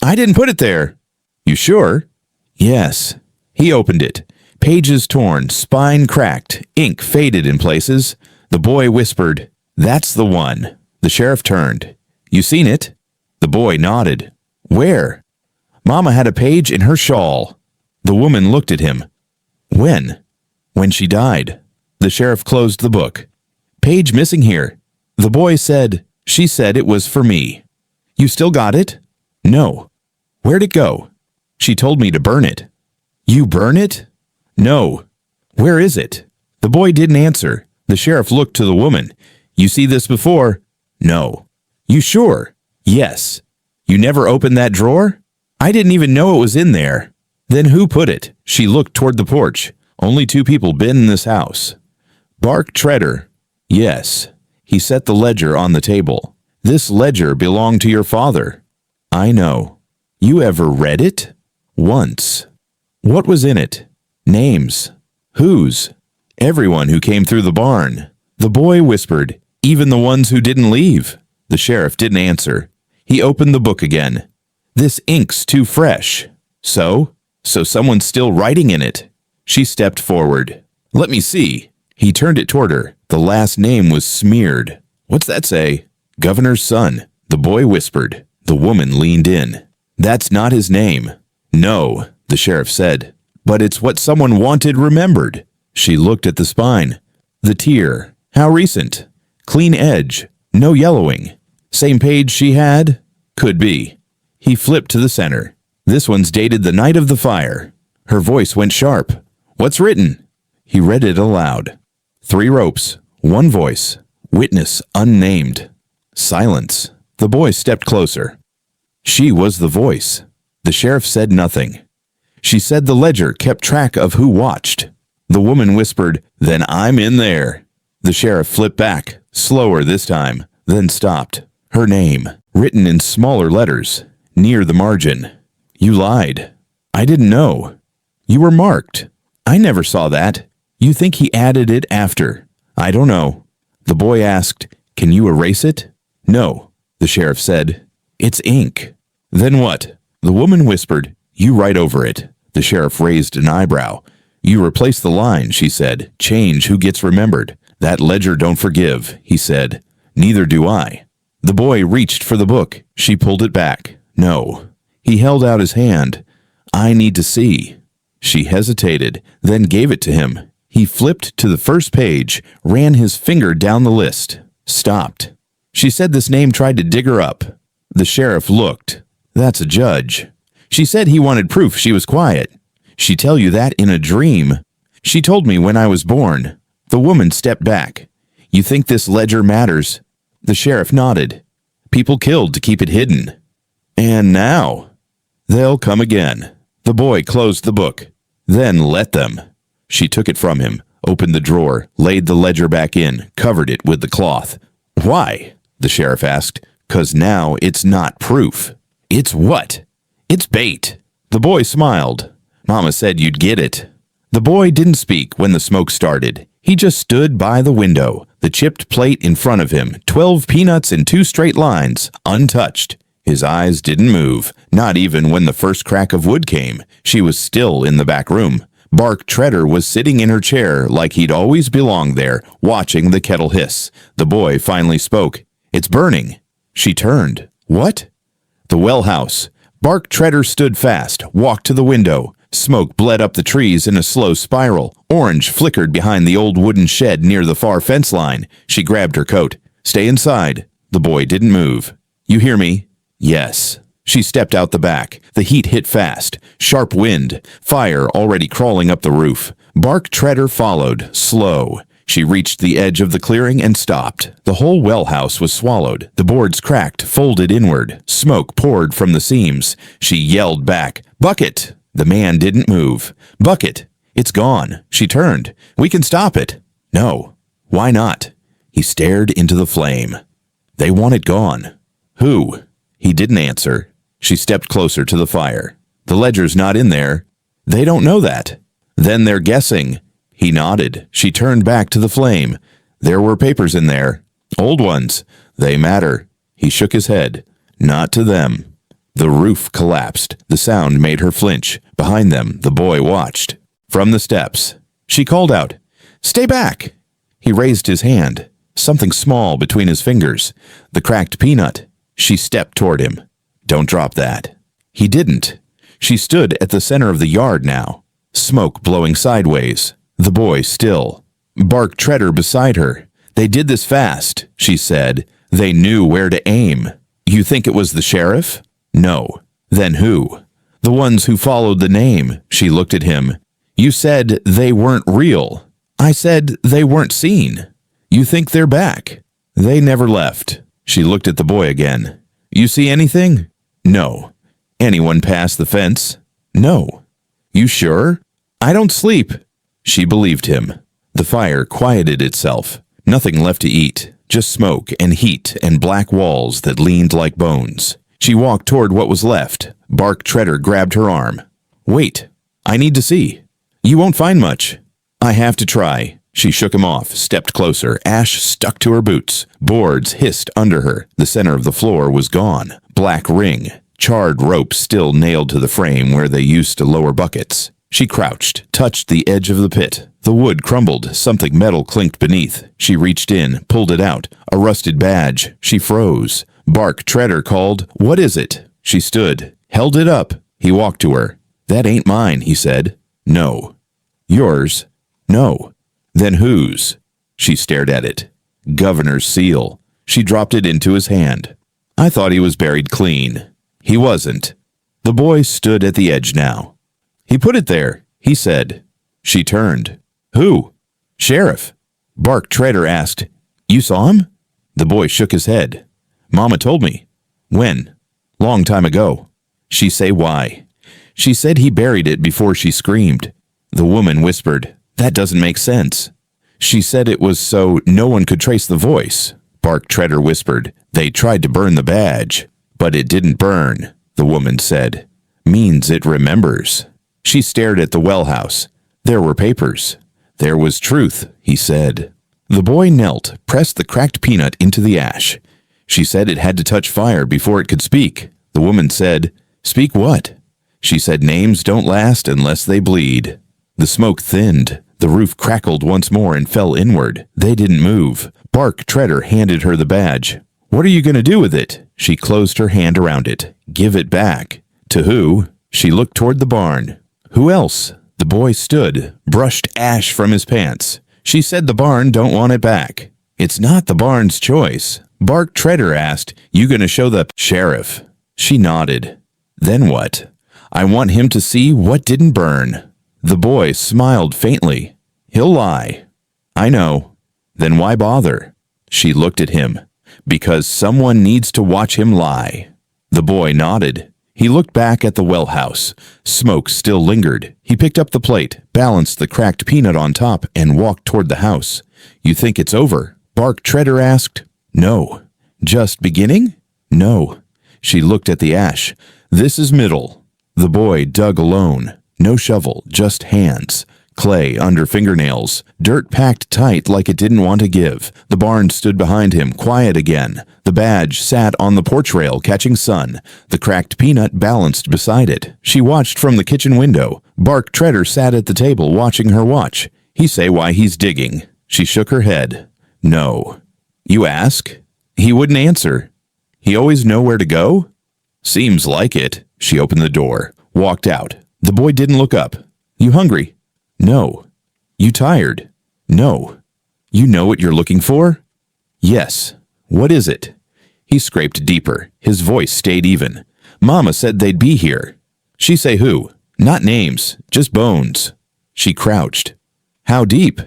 I didn't put it there. You sure? Yes. He opened it. Pages torn, spine cracked, ink faded in places. The boy whispered, That's the one. The sheriff turned. You seen it? The boy nodded. Where? Mama had a page in her shawl. The woman looked at him. When? When she died. The sheriff closed the book. Page missing here. The boy said, She said it was for me. You still got it? No. Where'd it go? She told me to burn it. You burn it? No. Where is it? The boy didn't answer. The sheriff looked to the woman. You see this before? No. You sure? Yes. You never opened that drawer? I didn't even know it was in there. Then who put it? She looked toward the porch. Only 2 people been in this house. Bark Treader. Yes. He set the ledger on the table. This ledger belonged to your father. I know. You ever read it? Once. What was in it? Names. Whose? Everyone who came through the barn. The boy whispered, Even the ones who didn't leave. The sheriff didn't answer. He opened the book again. This ink's too fresh. So someone's still writing in it. She stepped forward. Let me see. He turned it toward her. The last name was smeared. What's that say? Governor's son. The boy whispered. The woman leaned in. That's not his name. No, the sheriff said. But it's what someone wanted remembered. She looked at the spine. The tear. How recent. Clean edge. No yellowing. Same page she had? Could be. He flipped to the center. This one's dated the night of the fire. Her voice went sharp. What's written? He read it aloud. 3 ropes. 1 voice. Witness unnamed. Silence. The boy stepped closer. She was the voice. The sheriff said nothing. She said the ledger kept track of who watched. The woman whispered, Then I'm in there. The sheriff flipped back, slower this time, then stopped. Her name, written in smaller letters, near the margin. You lied. I didn't know. You were marked. I never saw that. You think he added it after. I don't know. The boy asked, Can you erase it? No, the sheriff said. It's ink. Then what? The woman whispered, You write over it. The sheriff raised an eyebrow. You replace the line, she said. Change who gets remembered. That ledger don't forgive, he said. Neither do I. The boy reached for the book. She pulled it back. No. He held out his hand. I need to see. She hesitated, then gave it to him. He flipped to the first page, ran his finger down the list. Stopped. She said this name tried to dig her up. The sheriff looked. That's a judge. She said he wanted proof she was quiet. She tell you that in a dream. She told me when I was born. The woman stepped back. You think this ledger matters? The sheriff nodded. People killed to keep it hidden. And now? They'll come again. The boy closed the book. Then let them. She took it from him, opened the drawer, laid the ledger back in, covered it with the cloth. Why? The sheriff asked. 'Cause now it's not proof. It's what? It's bait. The boy smiled. Mama said you'd get it. The boy didn't speak when the smoke started. He just stood by the window, the chipped plate in front of him, 12 peanuts in 2 straight lines, untouched. His eyes didn't move, not even when the first crack of wood came. She was still in the back room. Bark Treader was sitting in her chair like he'd always belonged there, watching the kettle hiss. The boy finally spoke. It's burning. She turned. What? The well house. Bark Treader stood fast, walked to the window. Smoke bled up the trees in a slow spiral. Orange flickered behind the old wooden shed near the far fence line. She grabbed her coat. "Stay inside." The boy didn't move. "You hear me?" "Yes." She stepped out the back. The heat hit fast. Sharp wind. Fire already crawling up the roof. Bark Treader followed, slow. She reached the edge of the clearing and stopped. The whole well house was swallowed. The boards cracked, folded inward. Smoke poured from the seams. She yelled back, "Bucket!" The man didn't move. "Bucket! It's gone." She turned. "We can stop it." "No." "Why not?" He stared into the flame. "They want it gone." "Who?" He didn't answer. She stepped closer to the fire. "The ledger's not in there." "They don't know that." "Then they're guessing." He nodded. She turned back to the flame. "There were papers in there. Old ones. They matter." He shook his head. "Not to them." The roof collapsed. The sound made her flinch. Behind them, the boy watched. From the steps, she called out, "Stay back!" He raised his hand. Something small between his fingers. The cracked peanut. She stepped toward him. "Don't drop that." He didn't. She stood at the center of the yard now. Smoke blowing sideways. The boy still. Bark Treader beside her. "They did this fast," she said. "They knew where to aim." "You think it was the sheriff?" "No." "Then who?" "The ones who followed the name." She looked at him. "You said they weren't real." "I said they weren't seen." "You think they're back?" "They never left." She looked at the boy again. "You see anything?" "No." "Anyone pass the fence?" "No." "You sure?" "I don't sleep." She believed him. The fire quieted itself. Nothing left to eat, just smoke and heat and black walls that leaned like bones. She walked toward what was left. Bark Treader grabbed her arm. "Wait. I need to see." "You won't find much." "I have to try." She shook him off, stepped closer. Ash stuck to her boots. Boards hissed under her. The center of the floor was gone. Black ring. Charred rope still nailed to the frame where they used to lower buckets. She crouched, touched the edge of the pit. The wood crumbled. Something metal clinked beneath. She reached in, pulled it out. A rusted badge. She froze. Bark Treader called, "What is it?" She stood, held it up. He walked to her. "That ain't mine," he said. "No." "Yours?" "No." "Then whose?" She stared at it. "Governor's seal." She dropped it into his hand. "I thought he was buried clean." He wasn't. The boy stood at the edge now. "He put it there," he said. She turned. "Who?" "Sheriff." Bark Treader asked, "You saw him?" The boy shook his head. "Mama told me." "When?" "Long time ago." She say why. She said he buried it before she screamed. The woman whispered, "That doesn't make sense." She said it was so no one could trace the voice. Bark Treader whispered, "They tried to burn the badge." "But it didn't burn," the woman said. "Means it remembers." She stared at the well house. There were papers. "There was truth," he said. The boy knelt, pressed the cracked peanut into the ash. She said it had to touch fire before it could speak. The woman said, "Speak what?" She said names don't last unless they bleed. The smoke thinned. The roof crackled once more and fell inward. They didn't move. Bark Treader handed her the badge. "What are you going to do with it?" She closed her hand around it. "Give it back." "To who?" She looked toward the barn. "Who else?" The boy stood, brushed ash from his pants. She said the barn don't want it back. "It's not the barn's choice." Bark Treader asked, "You gonna show the sheriff?" She nodded. "Then what?" "I want him to see what didn't burn." The boy smiled faintly. "He'll lie." "I know." "Then why bother?" She looked at him. "Because someone needs to watch him lie." The boy nodded. He looked back at the well house. Smoke still lingered. He picked up the plate, balanced the cracked peanut on top, and walked toward the house. "You think it's over?" Bark Treader asked. "No." "Just beginning?" "No." She looked at the ash. "This is middle." The boy dug alone. No shovel, just hands. Clay under fingernails. Dirt packed tight like it didn't want to give. The barn stood behind him, quiet again. The badge sat on the porch rail, catching sun. The cracked peanut balanced beside it. She watched from the kitchen window. Bark Treader sat at the table, watching her watch. "He say why he's digging." She shook her head. "No." "You ask?" He wouldn't answer. "He always know where to go?" Seems like it. She opened the door, walked out. The boy didn't look up. You hungry? No. You tired? No. You know what you're looking for? Yes. What is it? He scraped deeper. His voice stayed even. Mama said they'd be here. She say who? Not names, just bones. She crouched. How deep?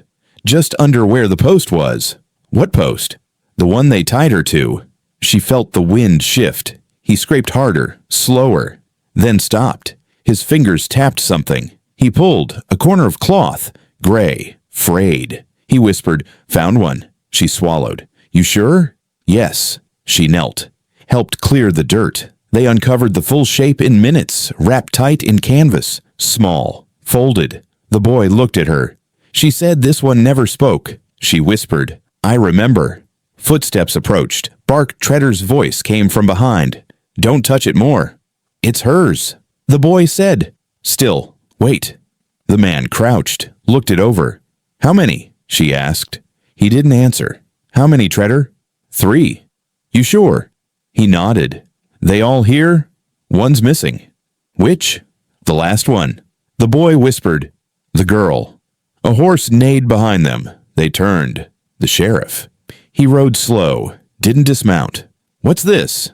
Just under where the post was. What post? The one they tied her to. She felt the wind shift. He scraped harder, slower, then stopped. His fingers tapped something. He pulled a corner of cloth, gray, frayed. He whispered, found one. She swallowed. You sure? Yes. She knelt, helped clear the dirt. They uncovered the full shape in minutes, wrapped tight in canvas, small, folded. The boy looked at her. She said this one never spoke. She whispered, I remember. Footsteps approached. Bark Treader's voice came from behind. Don't touch it more. It's hers. The boy said. Still, wait. The man crouched, looked it over. How many? She asked. He didn't answer. How many, Treader? 3. You sure? He nodded. They all here? One's missing. Which? The last one. The boy whispered. The girl. A horse neighed behind them. They turned. The sheriff. He rode slow, didn't dismount. What's this?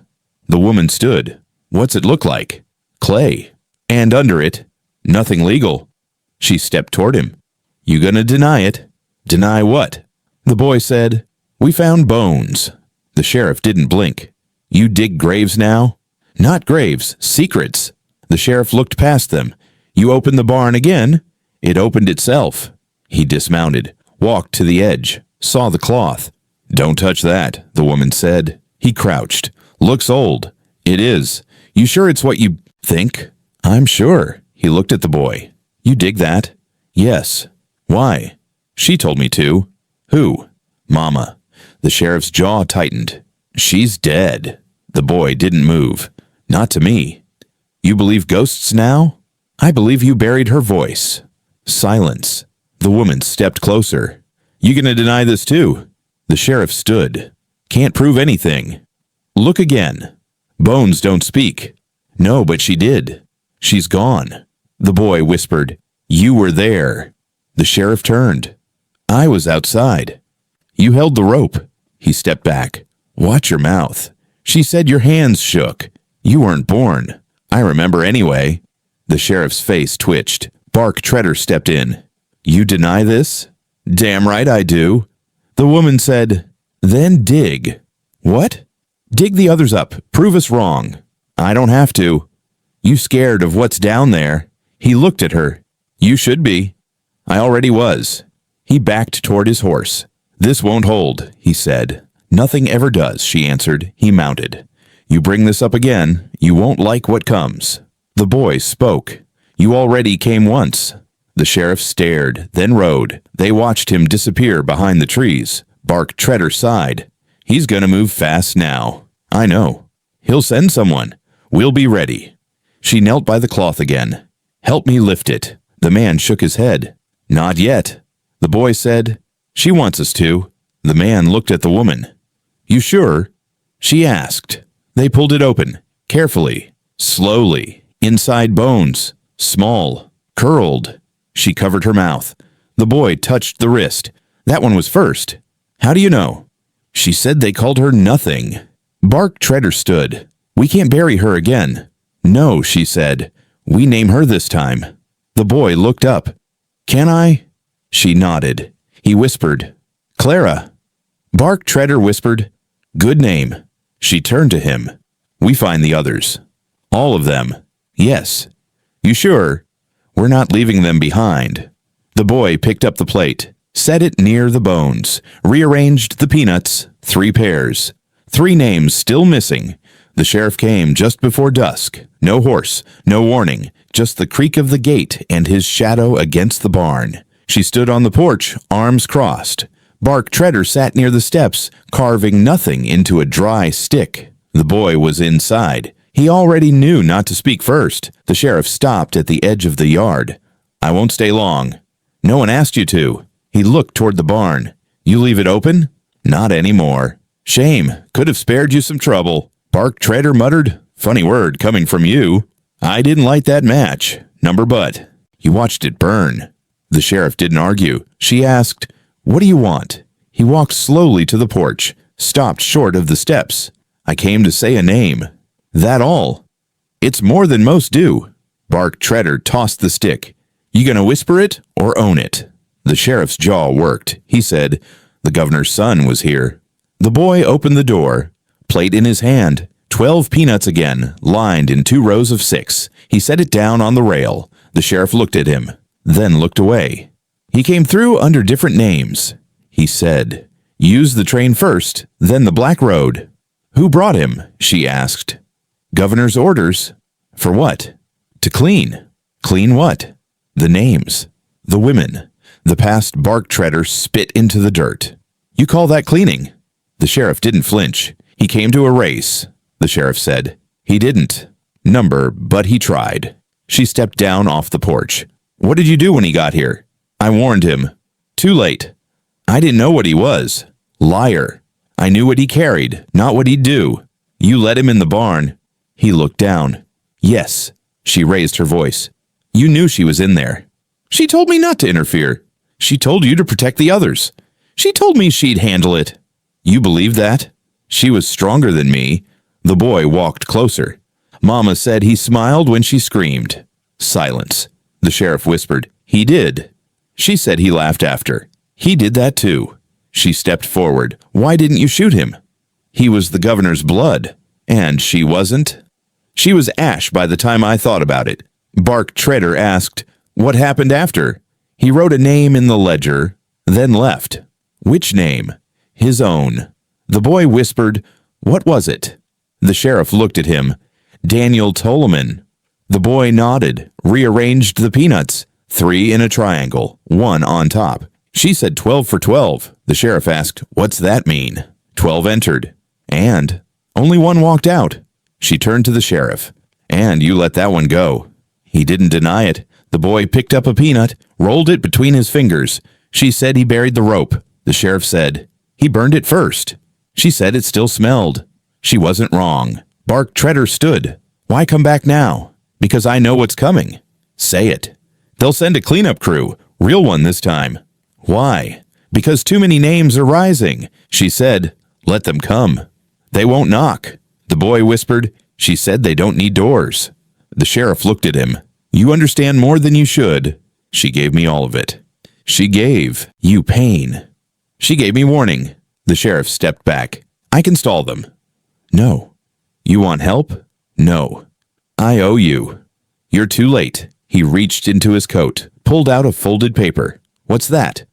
The woman stood. What's it look like? Clay. And under it, nothing legal. She stepped toward him. You gonna deny it? Deny what? The boy said, we found bones. The sheriff didn't blink. You dig graves now? Not graves, secrets. The sheriff looked past them. You opened the barn again? It opened itself. He dismounted, walked to the edge, saw the cloth. Don't touch that, the woman said. He crouched. Looks old. It is. You sure it's what you think? I'm sure. He looked at the boy. You dig that? Yes. Why? She told me to. Who? Mama. The sheriff's jaw tightened. She's dead. The boy didn't move. Not to me. You believe ghosts now? I believe you buried her voice. Silence. The woman stepped closer. You gonna deny this too? The sheriff stood. Can't prove anything. Look again. Bones don't speak. No, but she did. She's gone. The boy whispered. You were there. The sheriff turned. I was outside. You held the rope. He stepped back. Watch your mouth. She said your hands shook. You weren't born. I remember anyway. The sheriff's face twitched. Bark Treader stepped in. You deny this? Damn right I do. The woman said, then dig. What? Dig the others up. Prove us wrong. I don't have to. You scared of what's down there? He looked at her. You should be. I already was. He backed toward his horse. This won't hold, he said. Nothing ever does, she answered. He mounted. You bring this up again, you won't like what comes. The boy spoke. You already came once. The sheriff stared, then rode. They watched him disappear behind the trees. Bark Treader sighed. He's gonna move fast now. I know. He'll send someone. We'll be ready. She knelt by the cloth again. Help me lift it. The man shook his head. Not yet. The boy said, she wants us to. The man looked at the woman. You sure? She asked. They pulled it open, carefully, slowly. Inside bones, small, curled. She covered her mouth. The boy touched the wrist. That one was first. How do you know? She said they called her nothing. Bark Treader stood. We can't bury her again. No, she said. We name her this time. The boy looked up. Can I? She nodded. He whispered, Clara. Bark Treader whispered, good name. She turned to him. We find the others. All of them. Yes. You sure? We're not leaving them behind. The boy picked up the plate, set it near the bones, rearranged the peanuts, 3 pairs. 3 names still missing. The sheriff came just before dusk. No horse, no warning, just the creak of the gate and his shadow against the barn. She stood on the porch, arms crossed. Bark Treader sat near the steps, carving nothing into a dry stick. The boy was inside. He already knew not to speak first. The sheriff stopped at the edge of the yard. I won't stay long. No one asked you to. He looked toward the barn. You leave it open? Not anymore. Shame. Could have spared you some trouble. Bark Treader muttered, Funny word coming from you. I didn't light that match. Number butt. You watched it burn. The sheriff didn't argue. She asked, "What do you want?" He walked slowly to the porch, stopped short of the steps. "I came to say a name." "That all?" "It's more than most do." Bark Treader tossed the stick. "You gonna whisper it or own it?" The sheriff's jaw worked. He said, "The governor's son was here." The boy opened the door, plate in his hand, 12 peanuts again, lined in 2 rows of 6. He set it down on the rail. The sheriff looked at him, then looked away. "He came through under different names," he said. "Use the train first, then the Black Road." "Who brought him?" she asked. "Governor's orders." "For what?" "To clean." "Clean what?" "The names. The women." The past Bark Treader spit into the dirt. "You call that cleaning?" The sheriff didn't flinch. "He came to erase," the sheriff said. "He didn't. Number, but he tried." She stepped down off the porch. "What did you do when he got here?" "I warned him." "Too late." "I didn't know what he was." "Liar." "I knew what he carried, not what he'd do." "You let him in the barn." He looked down. "Yes." She raised her voice. "You knew she was in there." "She told me not to interfere." "She told you to protect the others." "She told me she'd handle it." "You believe that?" "She was stronger than me." The boy walked closer. "Mama said he smiled when she screamed." Silence. The sheriff whispered, "He did." She said he laughed after. "He did that too." She stepped forward. "Why didn't you shoot him?" "He was the governor's blood." "And she wasn't?" "She was ash by the time I thought about it." Bark Treader asked, "What happened after?" "He wrote a name in the ledger, then left." "Which name?" "His own." The boy whispered, "What was it?" The sheriff looked at him. "Daniel Tolman." The boy nodded, rearranged the peanuts, 3 in a triangle, 1 on top. She said 12 for 12. The sheriff asked, "What's that mean?" 12 entered. "And?" "Only 1 walked out." She turned to the sheriff. "And you let that one go." He didn't deny it. The boy picked up a peanut, rolled it between his fingers. She said he buried the rope. The sheriff said, "He burned it first." She said it still smelled. She wasn't wrong. Bark Treader stood. "Why come back now?" "Because I know what's coming." "Say it." "They'll send a cleanup crew. Real one this time." "Why?" "Because too many names are rising." She said, "Let them come." "They won't knock." The boy whispered, "She said they don't need doors." The sheriff looked at him. "You understand more than you should." She gave me all of it. She gave you pain. She gave me warning. The sheriff stepped back. "I can stall them." "No." "You want help?" "No." "I owe you." "You're too late." He reached into his coat, pulled out a folded paper. "What's that?"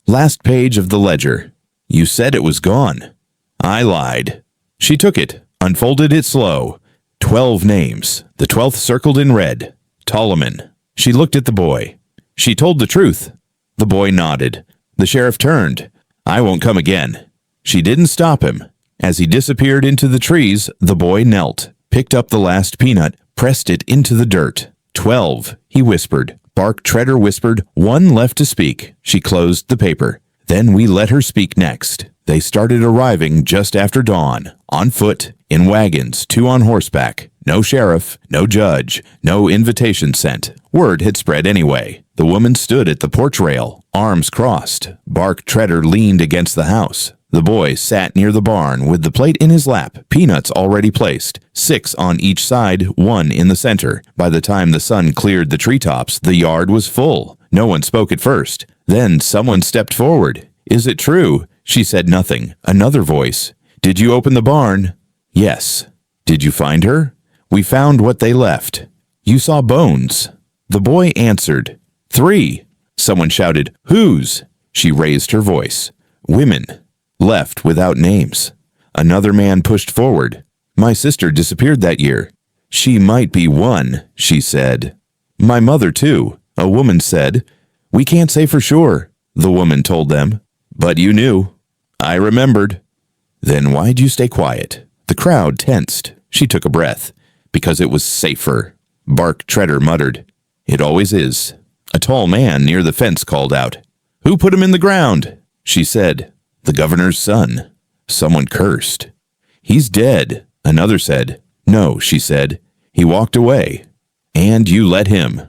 "Last page of the ledger." "You said it was gone." "I lied." She took it, unfolded it slow. 12 names, the 12th circled in red. Tolman. She looked at the boy. "She told the truth." The boy nodded. The sheriff turned. "I won't come again." She didn't stop him. As he disappeared into the trees, the boy knelt, picked up the last peanut, pressed it into the dirt. 12, he whispered. Bark Treader whispered, 1 left to speak. She closed the paper. Then we let her speak next. They started arriving just after dawn, on foot, in wagons, 2 on horseback. No sheriff, no judge, no invitation sent. Word had spread anyway. The woman stood at the porch rail, arms crossed. Bark Treader leaned against the house. The boy sat near the barn with the plate in his lap, peanuts already placed, 6 on each side, 1 in the center. By the time the sun cleared the treetops, the yard was full. No one spoke at first. Then someone stepped forward. "Is it true?" She said nothing. Another voice. "Did you open the barn?" "Yes." "Did you find her?" "We found what they left." "You saw bones?" The boy answered. 3. Someone shouted, "Whose?" She raised her voice. "Women. Left without names." Another man pushed forward. "My sister disappeared that year." "She might be one," she said. "My mother, too," a woman said. "We can't say for sure," the woman told them. "But you knew." "I remembered." "Then why'd you stay quiet?" The crowd tensed. She took a breath. "Because it was safer." Bark Treader muttered. "It always is." A tall man near the fence called out. "Who put him in the ground?" She said, "The governor's son." Someone cursed. "He's dead," another said. No, she said. He walked away. And you let him.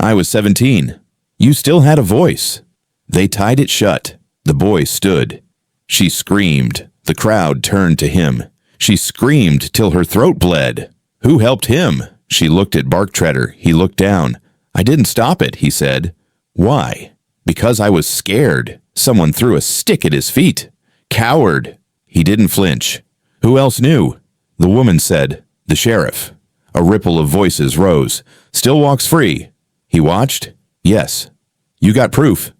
I was 17. You still had a voice. They tied it shut. The boy stood. She screamed. The crowd turned to him. She screamed till her throat bled. Who helped him? She looked at Barktreader. He looked down. I didn't stop it, he said. Why? Because I was scared. Someone threw a stick at his feet. Coward. He didn't flinch. Who else knew? The woman said, the sheriff. A ripple of voices rose. Still walks free. He watched? Yes. You got proof.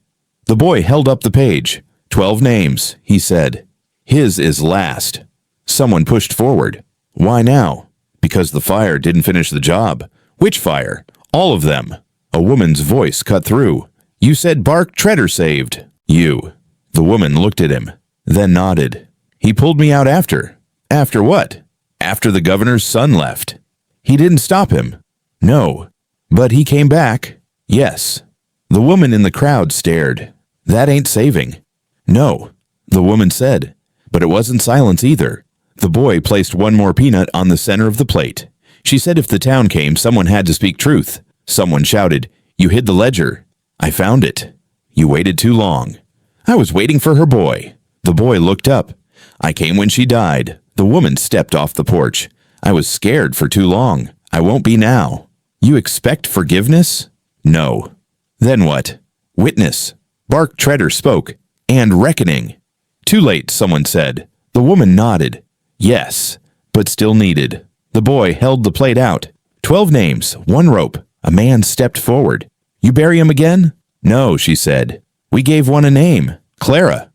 The boy held up the page. 12 names, he said. His is last. Someone pushed forward. Why now? Because the fire didn't finish the job. Which fire? All of them. A woman's voice cut through. You said Barktreader saved. You. The woman looked at him, then nodded. He pulled me out after. After what? After the governor's son left. He didn't stop him. No. But he came back. Yes. The woman in the crowd stared. That ain't saving. No. The woman said. But it wasn't silence either. The boy placed one more peanut on the center of the plate. She said if the town came, someone had to speak truth. Someone shouted, You hid the ledger. I found it. You waited too long. I was waiting for her boy. The boy looked up. I came when she died. The woman stepped off the porch. I was scared for too long. I won't be now. You expect forgiveness? No. Then what? Witness. Barktreader spoke. And reckoning. Too late, someone said. The woman nodded. Yes, but still needed. The boy held the plate out. 12 names, 1 rope. A man stepped forward. You bury him again? No, she said. We gave one a name. Clara.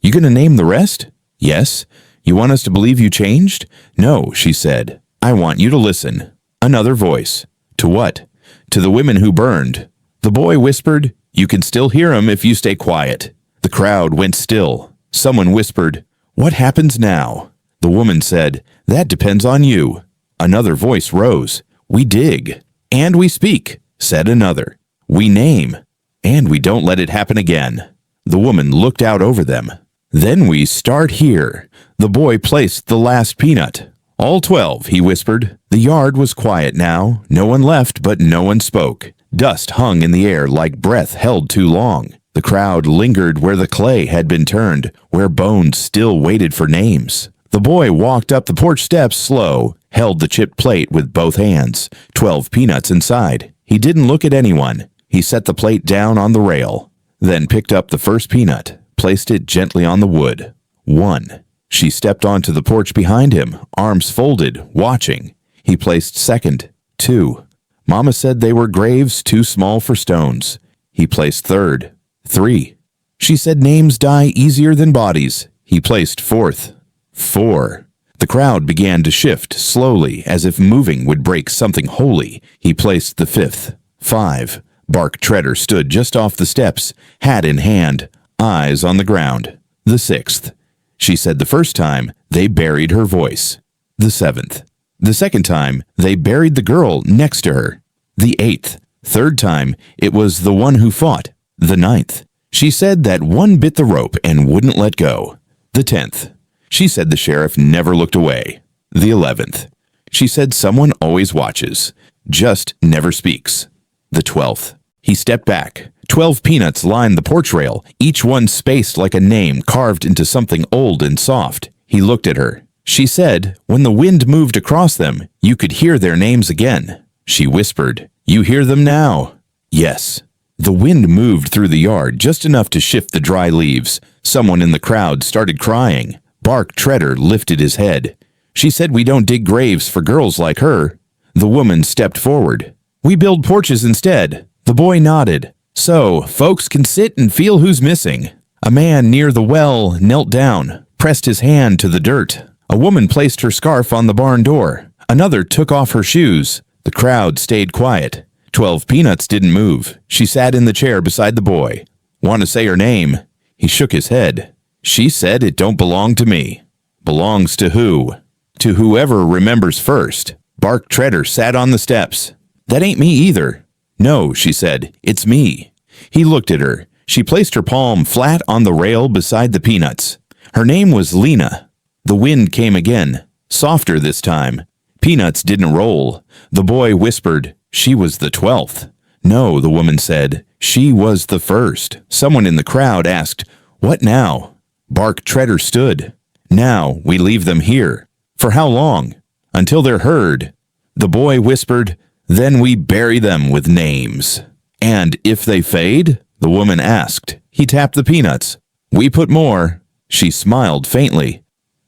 You gonna name the rest? Yes. You want us to believe you changed? No, she said. I want you to listen. Another voice. To what? To the women who burned. The boy whispered, You can still hear 'em if you stay quiet. The crowd went still. Someone whispered, What happens now? The woman said, That depends on you. Another voice rose. We dig. And we speak, said another. We name. And we don't let it happen again. The woman looked out over them. Then we start here. The boy placed the last peanut. All 12, he whispered. The yard was quiet now. No one left, but no one spoke. Dust hung in the air like breath held too long. The crowd lingered where the clay had been turned, where bones still waited for names. The boy walked up the porch steps slow, held the chipped plate with both hands, 12 peanuts inside. He didn't look at anyone. He set the plate down on the rail, then picked up the first peanut, placed it gently on the wood. 1. She stepped onto the porch behind him, arms folded, watching. He placed second. 2. Mama said they were graves too small for stones. He placed third. 3. She said names die easier than bodies. He placed fourth. 4. The crowd began to shift slowly, as if moving would break something holy. He placed the 5th. 5. Barktreader stood just off the steps, hat in hand, eyes on the ground. The 6th. She said the first time, they buried her voice. The 7th. The second time, they buried the girl next to her. The 8th. Third time, it was the one who fought. The 9th. She said that one bit the rope and wouldn't let go. The 10th. She said the sheriff never looked away. The 11th. She said someone always watches, just never speaks. The 12th. He stepped back. 12 peanuts lined the porch rail, each one spaced like a name carved into something old and soft. He looked at her. She said, when the wind moved across them, you could hear their names again. She whispered, You hear them now? Yes. The wind moved through the yard just enough to shift the dry leaves. Someone in the crowd started crying. Barktreader lifted his head. She said we don't dig graves for girls like her. The woman stepped forward. We build porches instead. The boy nodded. So, folks can sit and feel who's missing. A man near the well knelt down, pressed his hand to the dirt. A woman placed her scarf on the barn door. Another took off her shoes. The crowd stayed quiet. 12 peanuts didn't move. She sat in the chair beside the boy. Want to say her name? He shook his head. She said it don't belong to me. Belongs to who? To whoever remembers first. Barktreader sat on the steps. That ain't me either. No, she said, it's me. He looked at her. She placed her palm flat on the rail beside the peanuts. Her name was Lena. The wind came again, softer this time. Peanuts didn't roll. The boy whispered, "She was the 12th. No, the woman said, "She was the first." Someone in the crowd asked, "What now?" Bark Treader stood. "Now we leave them here." "For how long?" "Until they're heard." The boy whispered, "Then we bury them with names." "And if they fade?" the woman asked. He tapped the peanuts. "We put more." She smiled faintly.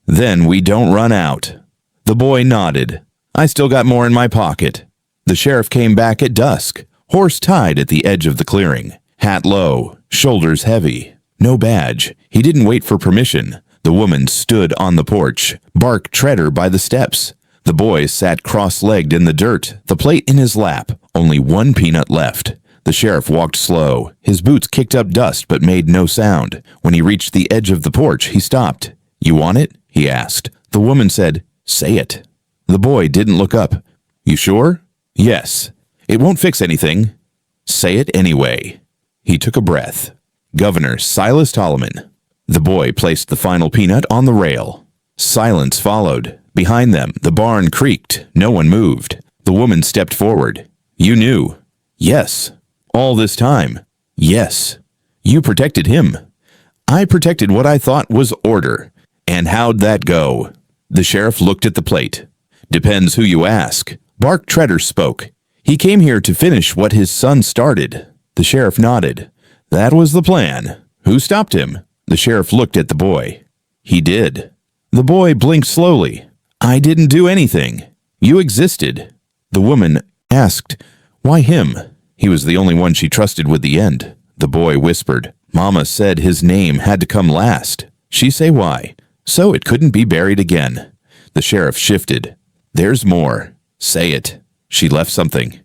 "Then we don't run out." The boy nodded. "I still got more in my pocket." The sheriff came back at dusk, horse tied at the edge of the clearing, hat low, shoulders heavy. No badge. He didn't wait for permission. The woman stood on the porch, Bark Treader by the steps. The boy sat cross-legged in the dirt, the plate in his lap, only one peanut left. The sheriff walked slow. His boots kicked up dust but made no sound. When he reached the edge of the porch, he stopped. "You want it?" he asked. The woman said, "Say it." The boy didn't look up. "You sure?" "Yes. It won't fix anything." "Say it anyway." He took a breath. "Governor Silas Tolliman." The boy placed the final peanut on the rail. Silence followed. Behind them, the barn creaked. No one moved. The woman stepped forward. "You knew." "Yes." "All this time?" "Yes." "You protected him." "I protected what I thought was order." "And how'd that go?" The sheriff looked at the plate. "Depends who you ask." Bark Treader spoke. "He came here to finish what his son started." The sheriff nodded. "That was the plan." "Who stopped him?" The sheriff looked at the boy. "He did." The boy blinked slowly. "I didn't do anything. You existed." The woman asked, "Why him?" He was the only one she trusted with the end. The boy whispered, "Mama said his name had to come last. She say why? So it couldn't be buried again." The sheriff shifted. "There's more." "Say it." She left something.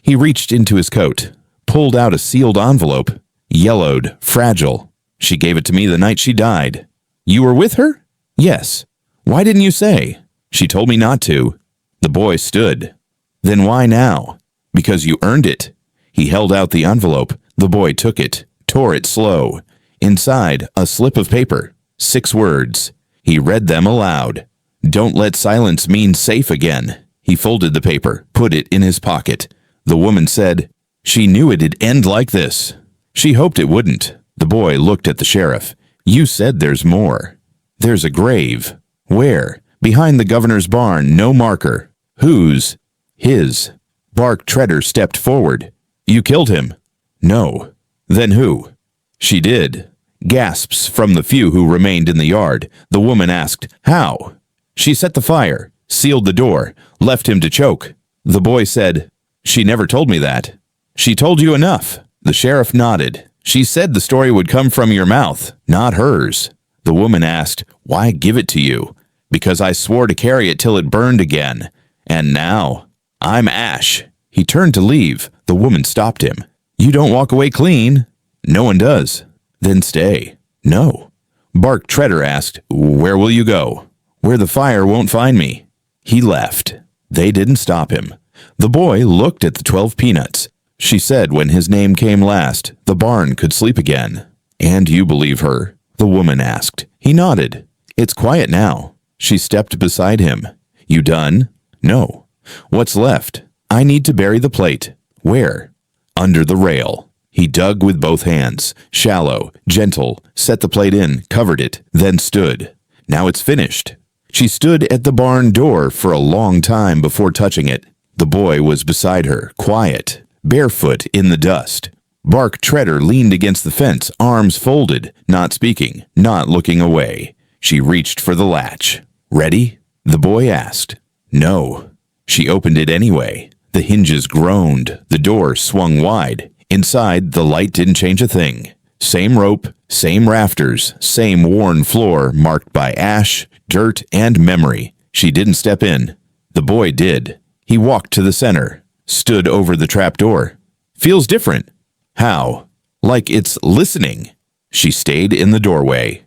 He reached into his coat, pulled out a sealed envelope, yellowed, fragile. "She gave it to me the night she died." "You were with her?" "Yes." "Why didn't you say?" "She told me not to." The boy stood. "Then why now?" "Because you earned it." He held out the envelope. The boy took it, tore it slow. Inside, a slip of paper. 6 words. He read them aloud. "Don't let silence mean safe again." He folded the paper, put it in his pocket. The woman said, "She knew it'd end like this." She hoped it wouldn't. The boy looked at the sheriff. "You said there's more." "There's a grave." "Where?" "Behind the governor's barn, no marker." "Whose?" "His." Bark Treader stepped forward. "You killed him?" "No." "Then who?" "She did." Gasps from the few who remained in the yard. The woman asked, "How?" "She set the fire, sealed the door, left him to choke." The boy said, "She never told me that." "She told you enough." The sheriff nodded. "She said the story would come from your mouth, not hers." The woman asked, "Why give it to you?" "Because I swore to carry it till it burned again. And now, I'm ash." He turned to leave. The woman stopped him. "You don't walk away clean." "No one does." "Then stay." "No." Bark Treader asked, "Where will you go?" "Where the fire won't find me." He left. They didn't stop him. The boy looked at the 12 peanuts. She said when his name came last, the barn could sleep again. "And you believe her?" the woman asked. He nodded. "It's quiet now." She stepped beside him. "You done?" "No." "What's left?" "I need to bury the plate." "Where?" "Under the rail." He dug with both hands, shallow, gentle, set the plate in, covered it, then stood. "Now it's finished." She stood at the barn door for a long time before touching it. The boy was beside her, quiet, barefoot in the dust. Bark Treader leaned against the fence, arms folded, not speaking, not looking away. She reached for the latch. "Ready?" the boy asked. "No." She opened it anyway. The hinges groaned. The door swung wide. Inside, the light didn't change a thing. Same rope, same rafters, same worn floor marked by ash, dirt, and memory. She didn't step in. The boy did. He walked to the center, stood over the trapdoor. "Feels different." "How?" "Like it's listening." She stayed in the doorway.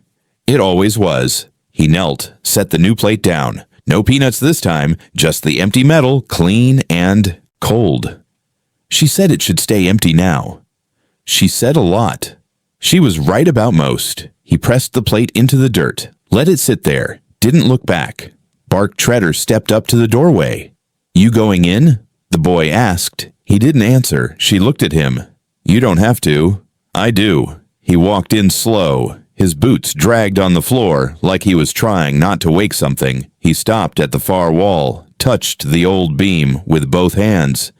It always was. He knelt, set the new plate down. No peanuts this time, just the empty metal, clean and cold. She said it should stay empty now. She said a lot. She was right about most. He pressed the plate into the dirt, let it sit there, didn't look back. Bark Treader stepped up to the doorway. You going in? The boy asked. He didn't answer. She looked at him. You don't have to. I do. He walked in slow. His boots dragged on the floor like he was trying not to wake something. He stopped at the far wall, touched the old beam with both hands.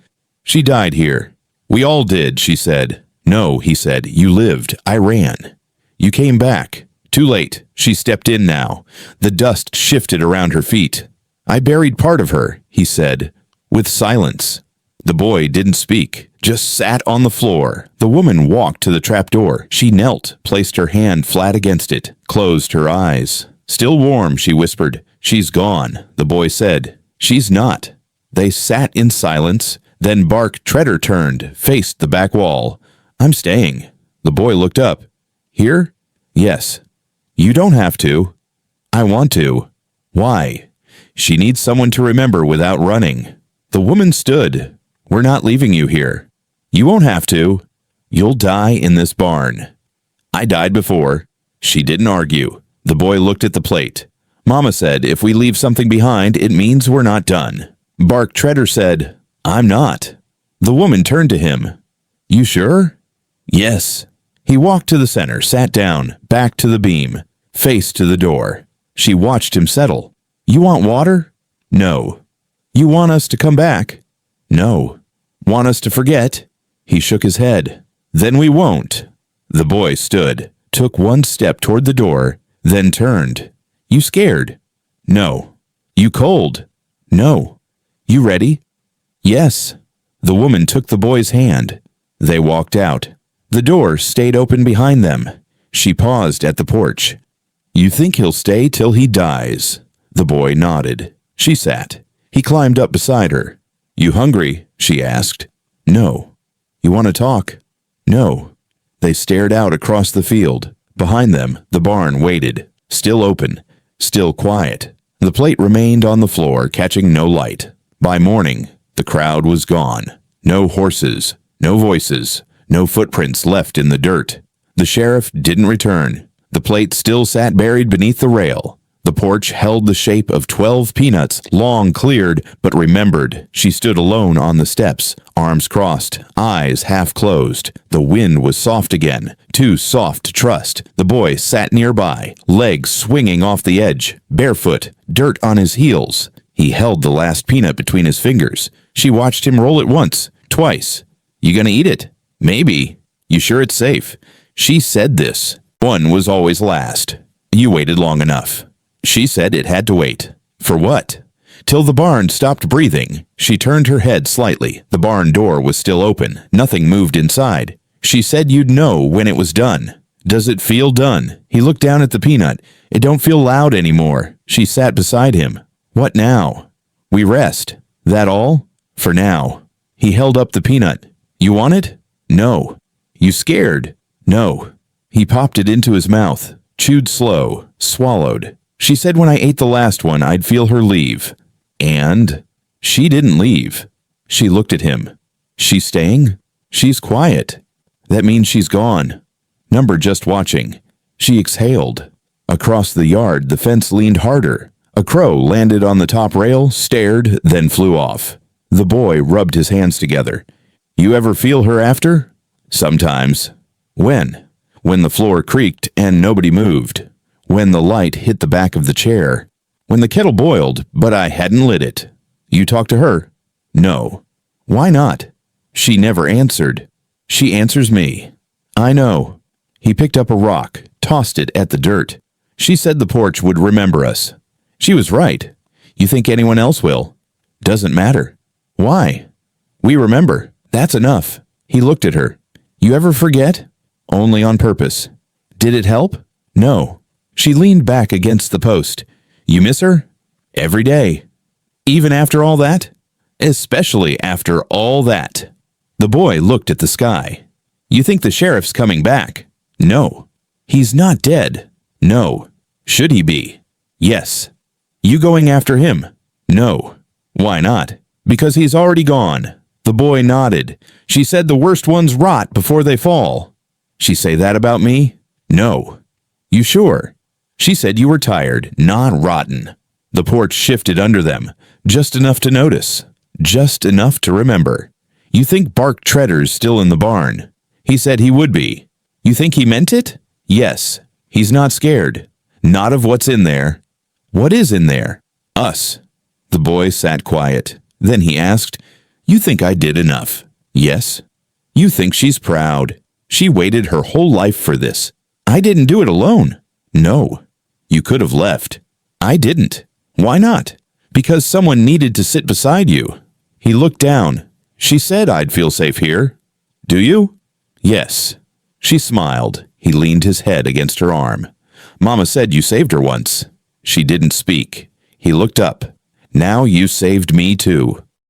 She died here. We all did, she said. No, he said. You lived. I ran. You came back. Too late. She stepped in now. The dust shifted around her feet. I buried part of her, he said, with silence. The boy didn't speak, just sat on the floor. The woman walked to the trapdoor. She knelt, placed her hand flat against it, closed her eyes. Still warm, she whispered. She's gone, the boy said. She's not. They sat in silence. Then Bark Treader turned, faced the back wall. I'm staying. The boy looked up. Here? Yes. You don't have to. I want to. Why? She needs someone to remember without running. The woman stood. We're not leaving you here. You won't have to. You'll die in this barn. I died before. She didn't argue. The boy looked at the plate. Mama said if we leave something behind, it means we're not done. Bark Treader said, I'm not. The woman turned to him. You sure? Yes. He walked to the center, sat down, back to the beam, face to the door. She watched him settle. You want water? No. You want us to come back? No. Want us to forget? He shook his head. Then we won't. The boy stood, took one step toward the door, then turned. You scared? No. You cold? No. You ready? Yes. The woman took the boy's hand. They walked out. The door stayed open behind them. She paused at the porch. You think he'll stay till he dies? The boy nodded. She sat. He climbed up beside her. You hungry? She asked. No. You want to talk? No. They stared out across the field. Behind them, the barn waited. Still open. Still quiet. The plate remained on the floor, catching no light. By morning, the crowd was gone. No horses. No voices. No footprints left in the dirt. The sheriff didn't return. The plate still sat buried beneath the rail. The porch held the shape of 12 peanuts, long cleared, but remembered. She stood alone on the steps, arms crossed, eyes half closed. The wind was soft again, too soft to trust. The boy sat nearby, legs swinging off the edge, barefoot, dirt on his heels. He held the last peanut between his fingers. She watched him roll it once, twice. You gonna eat it? Maybe. You sure it's safe? She said this. One was always last. You waited long enough. She said it had to wait. For what? Till the barn stopped breathing. She turned her head slightly. The barn door was still open. Nothing moved inside. She said you'd know when it was done. Does it feel done? He looked down at the peanut. It don't feel loud anymore. She sat beside him. What now? We rest. That all? For now. He held up the peanut. You want it? No. You scared? No. He popped it into his mouth, chewed slow, swallowed. She said when I ate the last one, I'd feel her leave. And she didn't leave. She looked at him. She's staying? She's quiet. That means she's gone. Number just watching. She exhaled. Across the yard, the fence leaned harder. A crow landed on the top rail, stared, then flew off. The boy rubbed his hands together. You ever feel her after? Sometimes. When? When the floor creaked and nobody moved. When the light hit the back of the chair. When the kettle boiled, but I hadn't lit it. You talked to her? No. Why not? She never answered. She answers me. I know. He picked up a rock, tossed it at the dirt. She said the porch would remember us. She was right. You think anyone else will? Doesn't matter. Why? We remember. That's enough. He looked at her. You ever forget? Only on purpose. Did it help? No. She leaned back against the post. You miss her? Every day. Even after all that? Especially after all that. The boy looked at the sky. You think the sheriff's coming back? No. He's not dead. No. Should he be? Yes. You going after him? No. Why not? Because he's already gone. The boy nodded. She said the worst ones rot before they fall. She say that about me? No. You sure? She said you were tired, not rotten. The porch shifted under them, just enough to notice. Just enough to remember. You think Bark Treader's still in the barn? He said he would be. You think he meant it? Yes. He's not scared. Not of what's in there. What is in there? Us. The boy sat quiet. Then he asked, You think I did enough? Yes. You think she's proud. She waited her whole life for this. I didn't do it alone. No. You could have left. I didn't. Why not? Because someone needed to sit beside you. He looked down. She said I'd feel safe here. Do you? Yes. She smiled. He leaned his head against her arm. Mama said you saved her once. She didn't speak. He looked up. Now you saved me too.